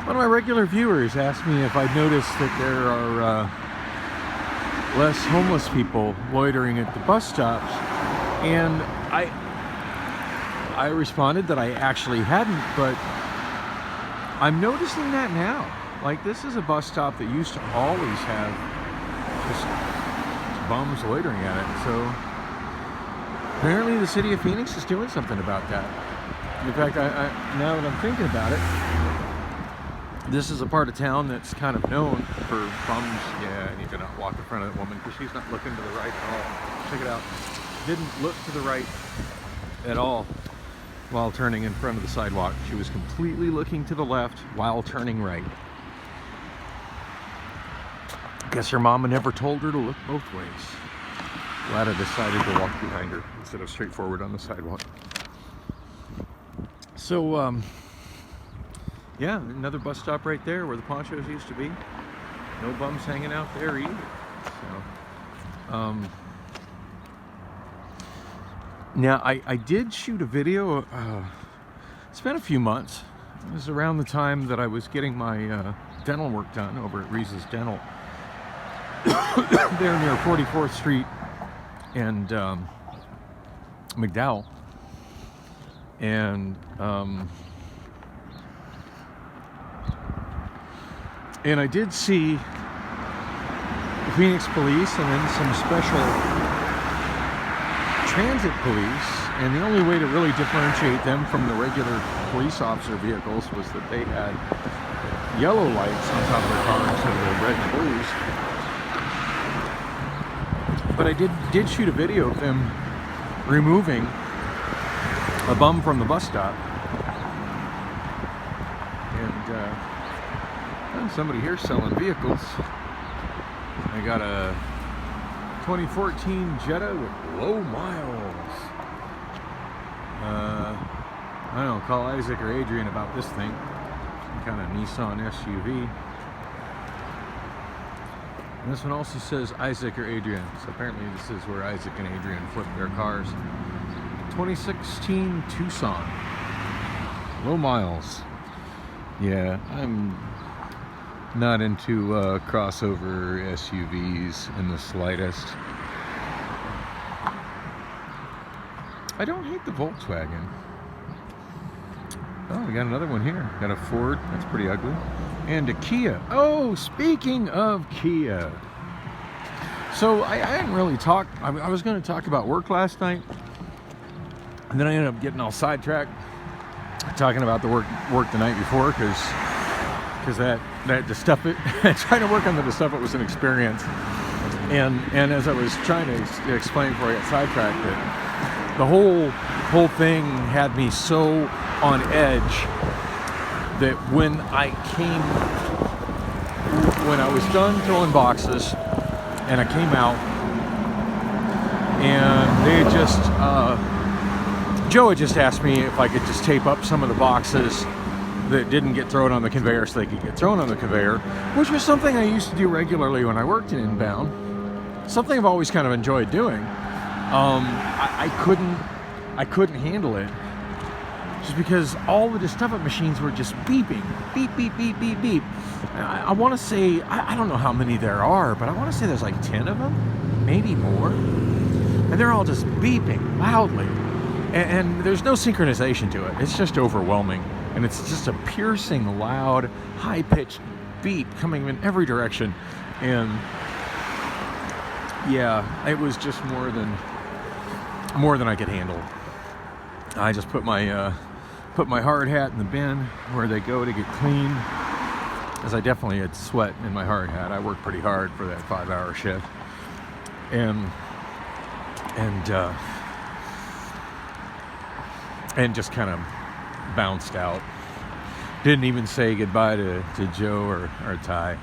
S1: One of my regular viewers asked me if I'd noticed that there are less homeless people loitering at the bus stops, and I responded that I actually hadn't, but I'm noticing that now. Like, this is a bus stop that used to always have just bums loitering at it. So apparently the city of Phoenix is doing something about that. In fact, now that I'm thinking about it, this is a part of town that's kind of known for bums. Yeah, I need to not walk in front of that woman because she's not looking to the right at all. Check it out. Didn't look to the right at all while turning in front of the sidewalk. She was completely looking to the left while turning right. Guess her mama never told her to look both ways. Glad I decided to walk behind her instead of straight forward on the sidewalk. So, yeah, another bus stop right there where the ponchos used to be. No bums hanging out there either. So, now I did shoot a video. It's been a few months. It was around the time that I was getting my dental work done over at Reese's Dental. There near 44th Street and McDowell. And I did see the Phoenix police and then some special transit police, and the only way to really differentiate them from the regular police officer vehicles was that they had yellow lights on top of their car instead of the red and blues. But I did shoot a video of them removing a bum from the bus stop. And somebody here selling vehicles. I got a 2014 Jetta with low miles. I don't know, call Isaac or Adrian about this thing. Some kind of Nissan SUV. And this one also says Isaac or Adrian. So apparently this is where Isaac and Adrian flip their cars. 2016 Tucson. Low miles. Yeah, I'm not into crossover SUVs in the slightest. I don't hate the Volkswagen. Oh, we got another one here. Got a Ford. That's pretty ugly. And a Kia. Oh, speaking of Kia. So I hadn't really talked. I was going to talk about work last night. And then I ended up getting all sidetracked talking about the work the night before because the stuff trying to work on the stuff, it was an experience. And as I was trying to explain before I got sidetracked, that the whole thing had me so on edge that when I was done throwing boxes and I came out and they had just Joe had just asked me if I could just tape up some of the boxes that didn't get thrown on the conveyor so they could get thrown on the conveyor, which was something I used to do regularly when I worked in inbound. Something I've always kind of enjoyed doing. I couldn't handle it just because all the destuffant machines were just beeping, beep, beep, beep, beep, beep. I want to say, I don't know how many there are, but I want to say there's like 10 of them, maybe more. And they're all just beeping loudly. And there's no synchronization to it. It's just overwhelming. And it's just a piercing, loud, high-pitched beep coming in every direction. And yeah, it was just more than I could handle. I just put my hard hat in the bin where they go to get cleaned. as I definitely had sweat in my hard hat. I worked pretty hard for that 5-hour shift, and just kind of bounced out. Didn't even say goodbye to Joe or Ty.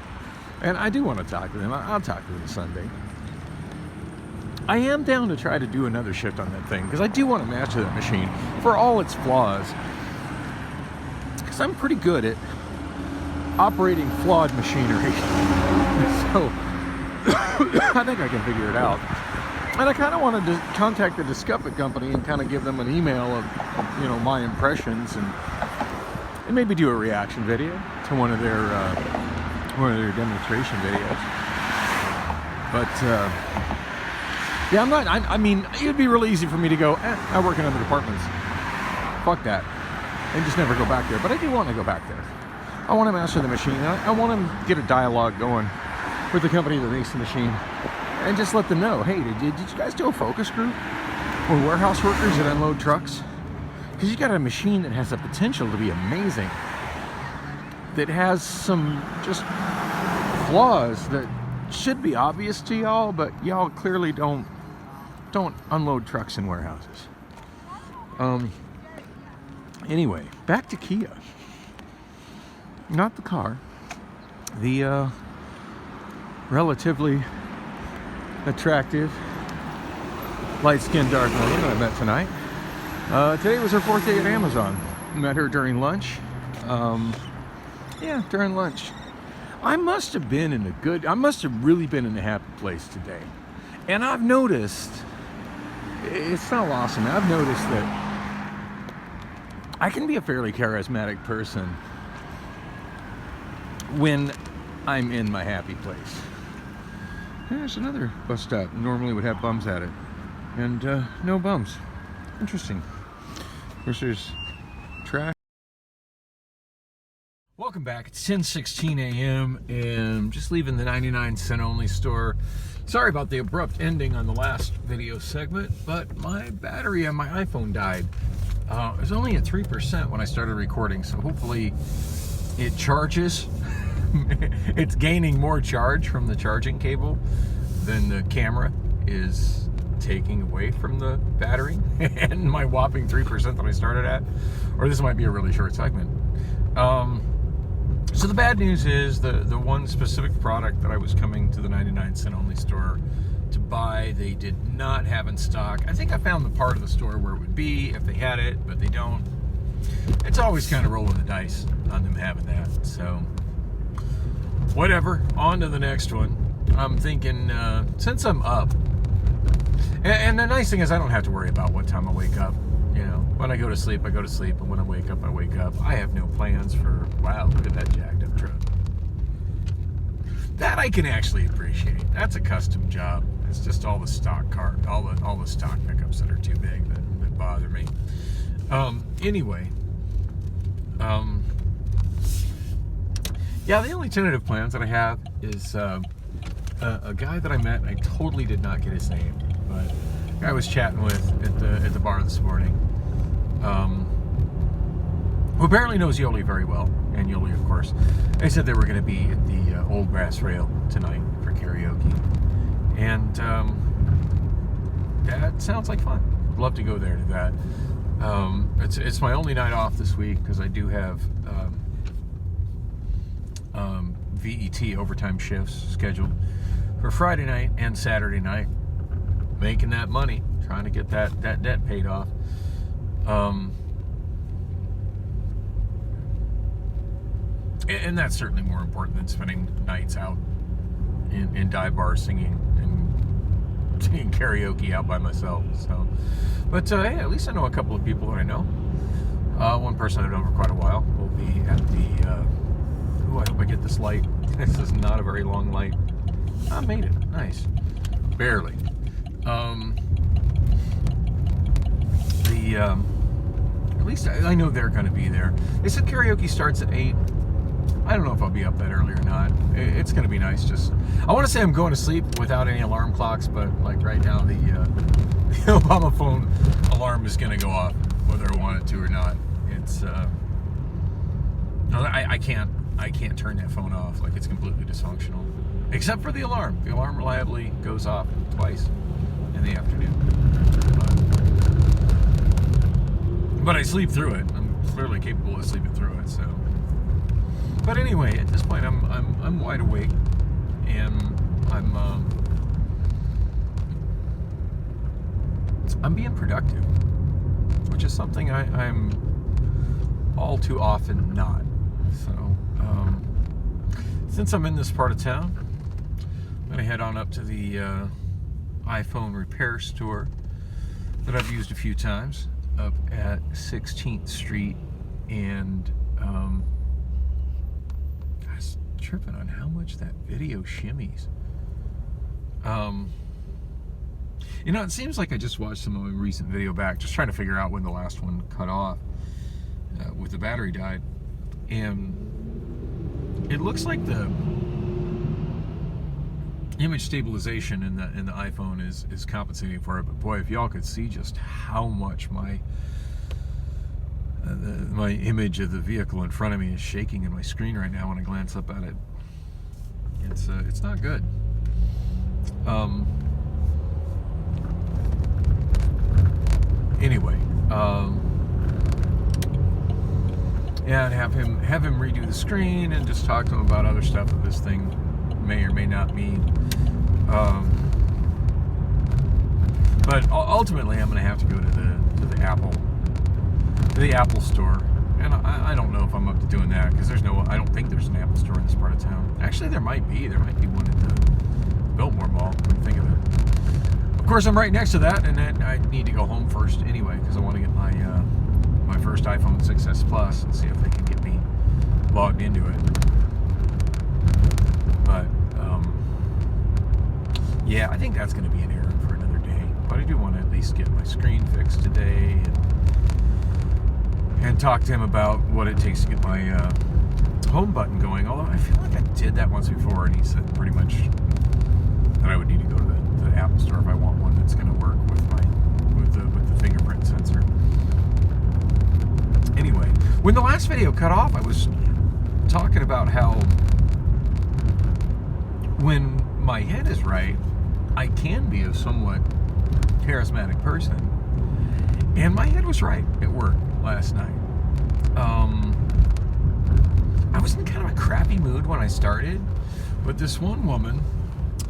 S1: And I do want to talk to them. I'll talk to them Sunday. I am down to try to do another shift on that thing, because I do want to master that machine for all its flaws. Because I'm pretty good at operating flawed machinery. So I think I can figure it out. And I kind of wanted to contact the Discovery company and kind of give them an email of my impressions, and maybe do a reaction video to one of their demonstration videos. But yeah, I mean, it would be really easy for me to go, I work in other departments. Fuck that. And just never go back there. But I do want to go back there. I want to master the machine. I want to get a dialogue going with the company that makes the machine. And just let them know, hey, did you guys do a focus group? Or warehouse workers that unload trucks? Because you got a machine that has the potential to be amazing. That has some just flaws that should be obvious to y'all, but y'all clearly don't unload trucks in warehouses. Anyway, back to Kia. Not the car. The relatively attractive light-skinned dark woman that I met tonight. Today was her 4th day at Amazon. Met her during lunch. Yeah, during lunch. I must have really been in a happy place today. And I've noticed, it's not lost on me, I've noticed that I can be a fairly charismatic person when I'm in my happy place. There's another bus stop. Normally would have bums at it. And no bums. Interesting. Of course, there's trash. Welcome back. It's 10:16 a.m. and I'm just leaving the 99-cent only store. Sorry about the abrupt ending on the last video segment, but my battery on my iPhone died. It was only at 3% when I started recording, so hopefully it charges. It's gaining more charge from the charging cable than the camera is taking away from the battery, and my whopping 3% that I started at. Or this might be a really short segment. So the bad news is the one specific product that I was coming to the 99-cent only store to buy, they did not have in stock. I think I found the part of the store where it would be if they had it, but they don't. It's always kind of rolling the dice on them having that. So whatever, on to the next one. I'm thinking, since I'm up, and the nice thing is I don't have to worry about what time I wake up. When I go to sleep, I go to sleep, and when I wake up, I wake up. I have no plans for, wow, look at that jacked up truck. That I can actually appreciate. That's a custom job. It's just all the stock all the stock pickups that are too big that bother me. Anyway, yeah, the only tentative plans that I have is a guy that I met. I totally did not get his name, but a guy I was chatting with at the bar this morning, who apparently knows Yoli very well, and Yoli, of course. They said they were going to be at the Old Brass Rail tonight for karaoke, and that sounds like fun. I'd love to go there to that. It's my only night off this week because I do have VET overtime shifts scheduled for Friday night and Saturday night. Making that money, trying to get that debt paid off. And that's certainly more important than spending nights out in dive bars singing karaoke out by myself. So, but hey, at least I know a couple of people that I know. One person I've known for quite a while will be at the. I hope I get this light. This is not a very long light. I made it. Nice. Barely. At least I know they're going to be there. They said karaoke starts at 8. I don't know if I'll be up that early or not. It's going to be nice. I want to say I'm going to sleep without any alarm clocks, but like right now, the Obama phone alarm is going to go off, whether I want it to or not. It's I can't I can't turn that phone off. Like, it's completely dysfunctional. Except for the alarm. The alarm reliably goes off twice in the afternoon. But I sleep through it. I'm clearly capable of sleeping through it, so. But anyway, at this point, I'm wide awake, and I'm being productive, which is something I'm all too often not. So, since I'm in this part of town, I'm gonna head on up to the iPhone repair store that I've used a few times up at 16th Street, and I was tripping on how much that video shimmies. You know, it seems like I just watched some of my recent video back, just trying to figure out when the last one cut off with the battery died, and it looks like the image stabilization in the iPhone is compensating for it. But boy, if y'all could see just how much my image of the vehicle in front of me is shaking in my screen right now when I glance up at it, it's not good. Anyway, yeah, and have him redo the screen and just talk to him about other stuff that this thing may or may not mean. But ultimately, I'm going to have to go to the Apple store, and I don't know if I'm up to doing that, because I don't think there's an Apple store in this part of town. Actually, there might be one at the Biltmore Mall. When you think of it. Of course, I'm right next to that, and I need to go home first anyway, because I want to get my first iPhone 6s Plus and see if they can get me logged into it. But yeah, I think that's going to be an errand for another day. But I do want to at least get my screen fixed today, and talk to him about what it takes to get my home button going. Although I feel like I did that once before, and he said pretty much that I would need to go to the Apple store if I want one that's going to work with the fingerprint sensor. Anyway, when the last video cut off, I was talking about how when my head is right, I can be a somewhat charismatic person. And my head was right at work last night. I was in kind of a crappy mood when I started, but this one woman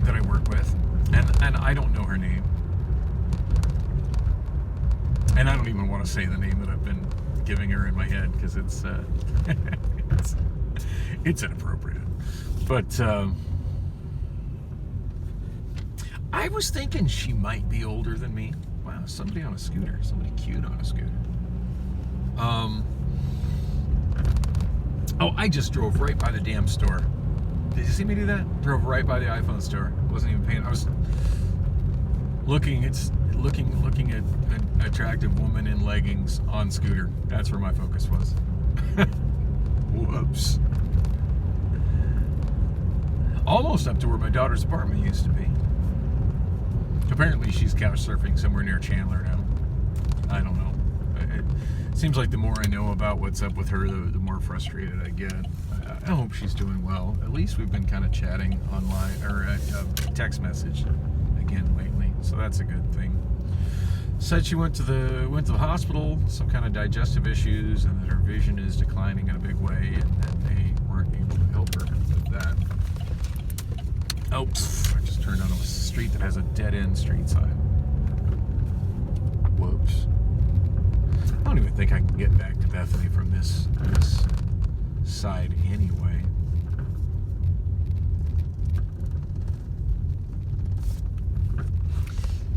S1: that I work with, and I don't know her name, and I don't even want to say the name that I've been giving her in my head, because it's inappropriate. But I was thinking she might be older than me. Wow, somebody on a scooter, somebody cute on a scooter. Oh, I just drove right by the damn store. Did you see me do that? Drove right by the iPhone store. Wasn't even paying. I was looking at an attractive woman in leggings on scooter. That's where my focus was. Whoops. Almost up to where my daughter's apartment used to be. Apparently she's couch surfing somewhere near Chandler now. I don't know. It seems like the more I know about what's up with her, the more frustrated I get. I hope she's doing well. At least we've been kind of chatting online, or text message again lately, so that's a good thing. Said she went to the hospital, some kind of digestive issues, and that her vision is declining in a big way, and that they weren't able to help her with that. Oh, I just turned onto a street that has a dead-end street sign. Whoops. I don't even think I can get back to Bethany from this side anyway.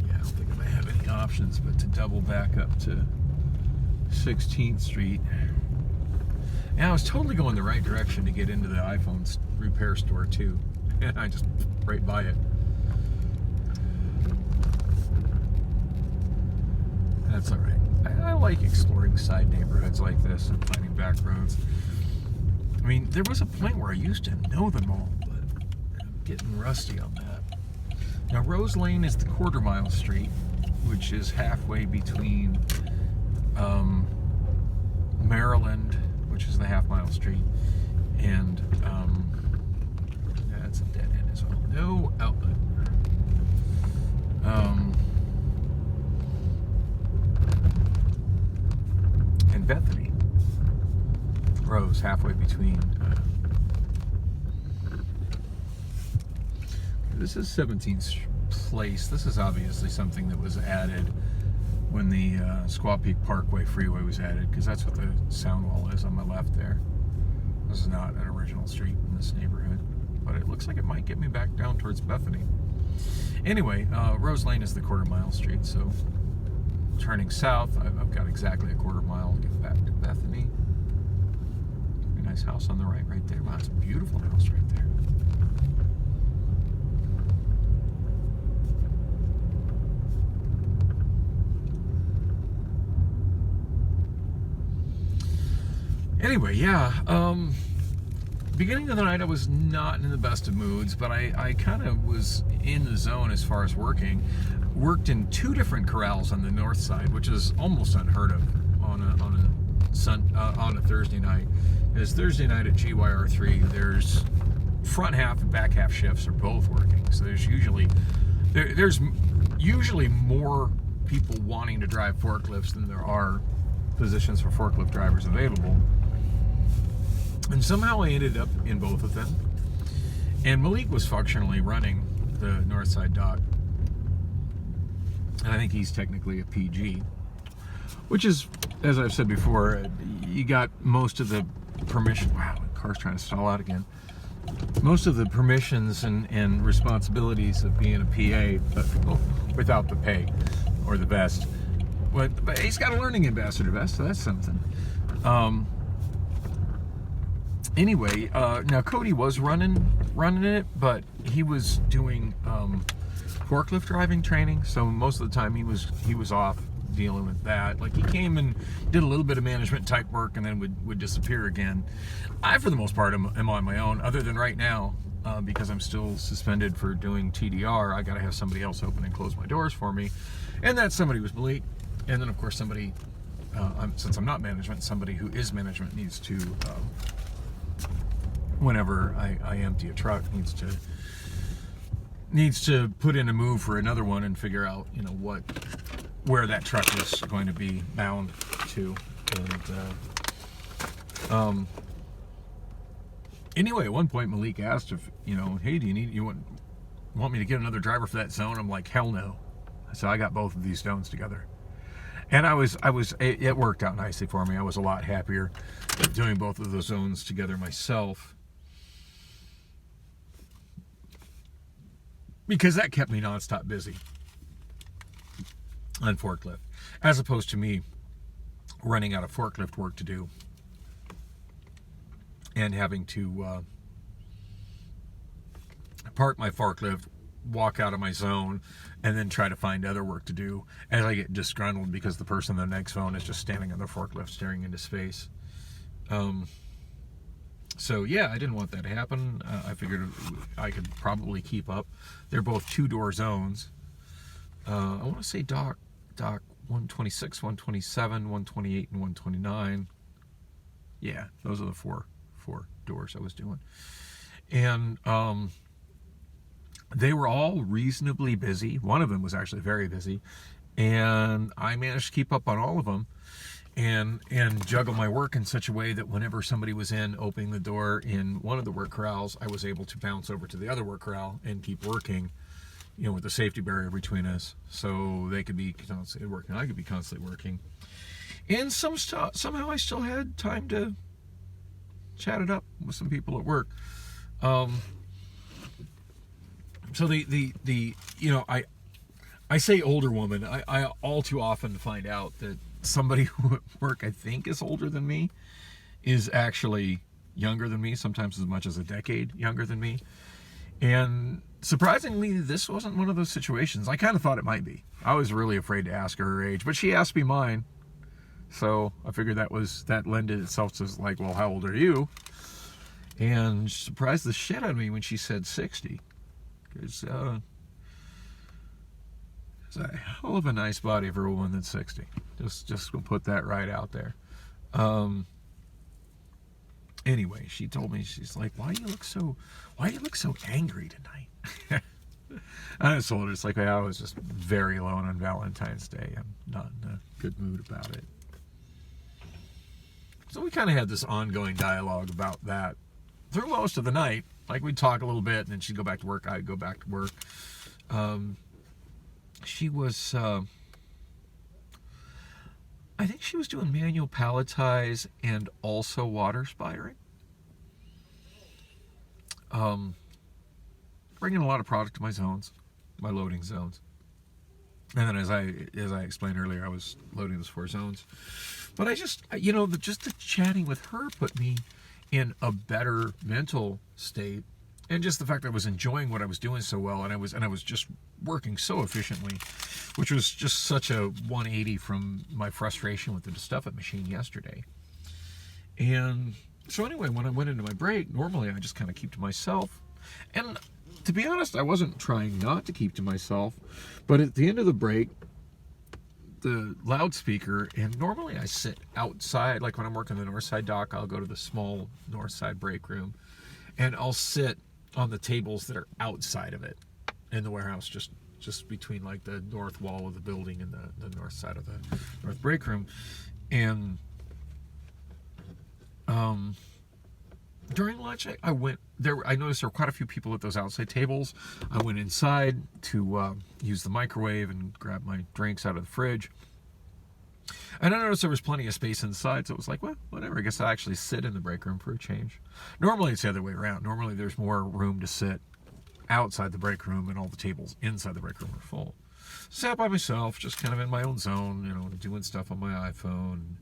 S1: Yeah, I don't think I'm going to have any options but to double back up to 16th Street. And I was totally going the right direction to get into the iPhone repair store too. And I just right by it. That's all right. I like exploring side neighborhoods like this and finding back roads. I mean, there was a point where I used to know them all, but I'm getting rusty on that. Now, Rose Lane is the quarter-mile street, which is halfway between Maryland, which is the half-mile street, And that's a dead end as well. No outlet. And Bethany Rose, halfway between. This is 17th Place. This is obviously something that was added when the Squaw Peak Parkway Freeway was added, because that's what the sound wall is on my left there. This is not an original street in this neighborhood, but it looks like it might get me back down towards Bethany. Anyway, Rose Lane is the quarter-mile street, so turning south, I've got exactly a quarter-mile to get back to Bethany. Very nice house on the right there. Wow, it's a beautiful house right there. Anyway, yeah, beginning of the night I was not in the best of moods, but I kind of was in the zone as far as working. Worked in 2 different corrals on the north side, which is almost unheard of on a Thursday night. Because Thursday night at GYR3, there's front half and back half shifts are both working. So there's usually more people wanting to drive forklifts than there are positions for forklift drivers available. And somehow I ended up in both of them. And Malik was functionally running the north side dock. And I think he's technically a PG, which is, as I've said before, you got most of the permission. Wow, the car's trying to stall out again. Most of the permissions and responsibilities of being a PA, but without the pay or the vest. But he's got a learning ambassador vest, so that's something. Anyway, now Cody was running it, but he was doing forklift driving training, so most of the time he was off dealing with that. Like, he came and did a little bit of management type work and then would disappear again. I, for the most part, am on my own, other than right now, because I'm still suspended for doing TDR. I gotta have somebody else open and close my doors for me, and that somebody was Malik. And then, of course, somebody, since I'm not management, somebody who is management needs to, whenever I empty a truck, needs to put in a move for another one and figure out, where that truck is going to be bound to. And anyway, at one point Malik asked if, hey, do you want me to get another driver for that zone? I'm like, hell no. So I got both of these zones together. And it worked out nicely for me. I was a lot happier doing both of those zones together myself, because that kept me nonstop busy on forklift, as opposed to me running out of forklift work to do and having to park my forklift, walk out of my zone, and then try to find other work to do as I get disgruntled because the person in the next zone is just standing on the forklift staring into space. So yeah, I didn't want that to happen. I figured I could probably keep up. They're both 2-door zones. I want to say dock 126, 127, 128, and 129. Yeah, those are the four doors I was doing. And they were all reasonably busy. One of them was actually very busy, and I managed to keep up on all of them and juggle my work in such a way that whenever somebody was in opening the door in one of the work corrals, I was able to bounce over to the other work corral and keep working, with the safety barrier between us, so they could be constantly working, I could be constantly working. And somehow I still had time to chat it up with some people at work. So I say older woman. I all too often find out that somebody who at work I think is older than me is actually younger than me, sometimes as much as a decade younger than me. And surprisingly, this wasn't one of those situations. I kind of thought it might be. I was really afraid to ask her age, but she asked me mine. So I figured that lended itself to like, well, how old are you? And she surprised the shit out of me when she said 60. Because it's a hell of a nice body for a woman that's 60. Just gonna put that right out there. Anyway, she told me, she's like, why do you look so angry tonight? I just told her, it's like, I was just very alone on Valentine's Day. I'm not in a good mood about it. So we kind of had this ongoing dialogue about that through most of the night. Like, we'd talk a little bit, and then she'd go back to work, I'd go back to work. She was, I think she was doing manual palletize and also water spiring. Bringing a lot of product to my zones, my loading zones. And then as I explained earlier, I was loading those 4 zones. But I just, just the chatting with her put me in a better mental state. And just the fact that I was enjoying what I was doing so well, and I was just working so efficiently, which was just such a 180 from my frustration with the stuff at machine yesterday. And so anyway, when I went into my break, normally I just kind of keep to myself. And to be honest, I wasn't trying not to keep to myself, but at the end of the break, the loudspeaker, and normally I sit outside, like when I'm working the north side dock, I'll go to the small north side break room, and I'll sit on the tables that are outside of it in the warehouse, just between like the north wall of the building and the north side of the north break room. And during lunch, I went there. I noticed there were quite a few people at those outside tables. I went inside to use the microwave and grab my drinks out of the fridge. And I noticed there was plenty of space inside, so it was like, well, whatever. I guess I'll actually sit in the break room for a change. Normally, it's the other way around. Normally, there's more room to sit outside the break room, and all the tables inside the break room are full. Sat by myself, just kind of in my own zone, doing stuff on my iPhone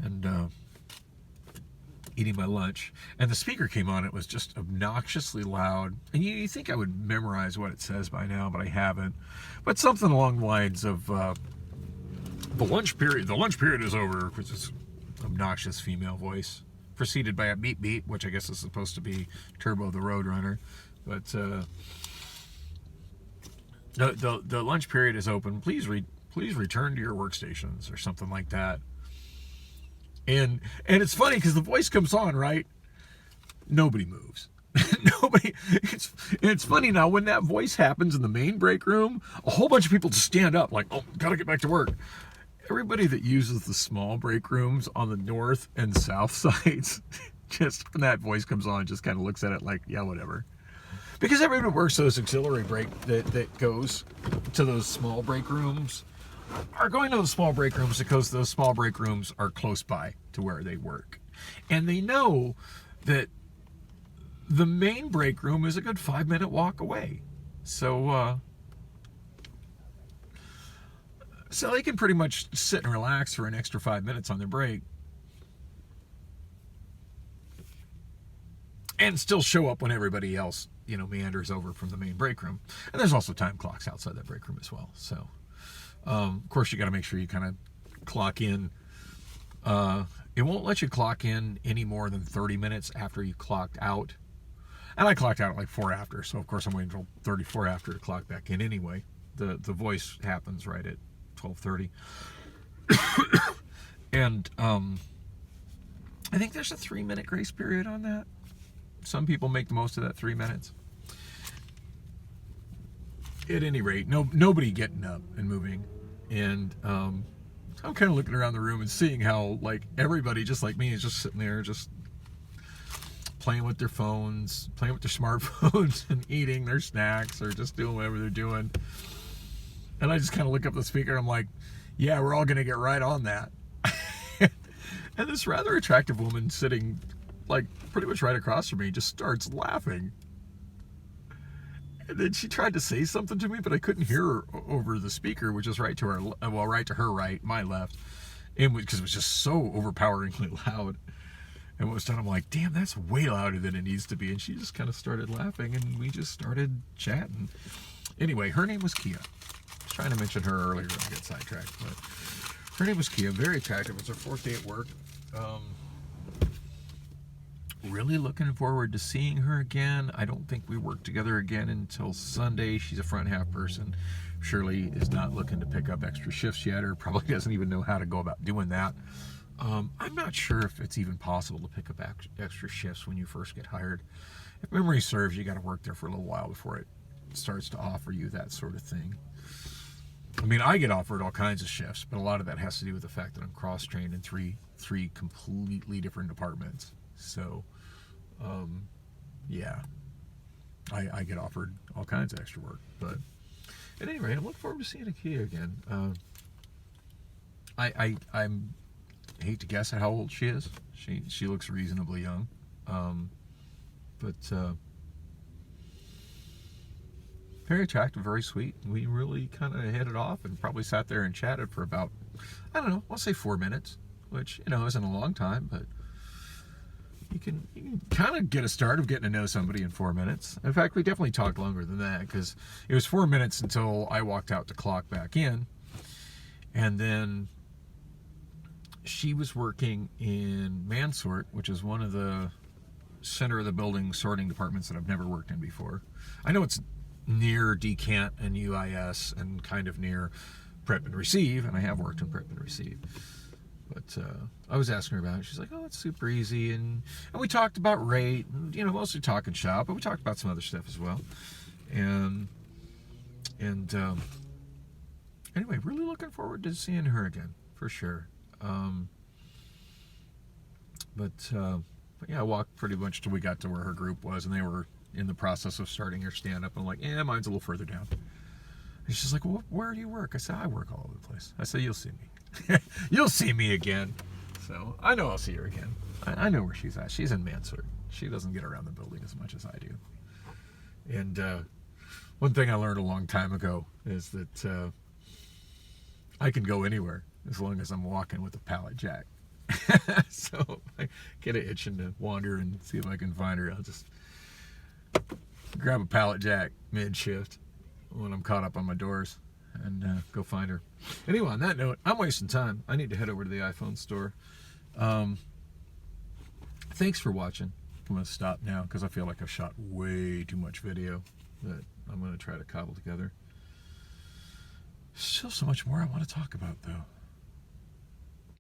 S1: and eating my lunch. And the speaker came on. It was just obnoxiously loud. And you think I would memorize what it says by now, but I haven't. But something along the lines of the lunch period is over, which is obnoxious female voice, preceded by a beep beep, which I guess is supposed to be Turbo the Roadrunner. But the lunch period is open. Please return to your workstations, or something like that. And it's funny because the voice comes on, right? Nobody moves. Nobody. It's funny now, when that voice happens in the main break room, a whole bunch of people just stand up like, oh, gotta get back to work. Everybody that uses the small break rooms on the north and south sides, just when that voice comes on, just kind of looks at it like, yeah, whatever. Because everybody works those auxiliary break that goes to those small break rooms are going to those small break rooms because those small break rooms are close by to where they work. And they know that the main break room is a good 5-minute walk away. So they can pretty much sit and relax for an extra 5 minutes on their break and still show up when everybody else, meanders over from the main break room. And there's also time clocks outside that break room as well. So, of course, you got to make sure you kind of clock in. It won't let you clock in any more than 30 minutes after you clocked out. And I clocked out at like 4 after, so of course I'm waiting until 34 after to clock back in anyway. The voice happens right at 12:30. And I think there's a 3-minute grace period on that. Some people make the most of that 3 minutes. At any rate, nobody getting up and moving. And I'm kind of looking around the room and seeing how, like, everybody just like me is just sitting there just playing with their phones, playing with their smartphones, and eating their snacks, or just doing whatever they're doing. And I just kind of look up the speaker and I'm like, yeah, we're all going to get right on that. And this rather attractive woman sitting like pretty much right across from me just starts laughing. And then she tried to say something to me, but I couldn't hear her over the speaker, which is right to her, right to her right, my left, and because it was just so overpoweringly loud. And when it was done, I'm like, damn, that's way louder than it needs to be. And she just kind of started laughing, and we just started chatting. Anyway, her name was Kia. I was trying to mention her earlier, I get sidetracked, but her name was Kia. Very attractive. It was her 4th day at work. Really looking forward to seeing her again. I don't think we work together again until Sunday. She's a front half person. Surely is not looking to pick up extra shifts yet, or probably doesn't even know how to go about doing that. I'm not sure if it's even possible to pick up extra shifts when you first get hired. If memory serves, you got to work there for a little while before it starts to offer you that sort of thing. I mean, I get offered all kinds of shifts, but a lot of that has to do with the fact that I'm cross-trained in three completely different departments. So, yeah, I get offered all kinds of extra work. But at any rate, I'm looking forward to seeing Akia again. I'm hate to guess at how old she is. She looks reasonably young, but very attractive, very sweet. We really kind of hit it off and probably sat there and chatted for about, I don't know, I'll say 4 minutes, which, you know, isn't a long time, but you can kind of get a start of getting to know somebody in 4 minutes. In fact, we definitely talked longer than that, because it was 4 minutes until I walked out to clock back in, and then she was working in Mansort, which is one of the center of the building sorting departments that I've never worked in before. I know it's near Decant and UIS and kind of near Prep and Receive, and I have worked in Prep and Receive. But I was asking her about it. She's like, "Oh, it's super easy," and we talked about rate, and, you know, mostly talking shop, but we talked about some other stuff as well. And anyway, really looking forward to seeing her again for sure. But yeah, I walked pretty much till we got to where her group was, and they were in the process of starting her stand-up. I'm like, yeah, mine's a little further down. And she's like, well, where do you work? I said, I work all over the place. I said, you'll see me. You'll see me again. So I know I'll see her again. I know where she's at. She's in Mansard. She doesn't get around the building as much as I do. And one thing I learned a long time ago is that I can go anywhere as long as I'm walking with a pallet jack. So I get an itching to wander and see if I can find her. I'll just grab a pallet jack mid-shift when I'm caught up on my doors and go find her. Anyway, on that note, I'm wasting time. I need to head over to the iPhone store. Thanks for watching. I'm going to stop now because I feel like I've shot way too much video that I'm going to try to cobble together. Still so much more I want to talk about, though.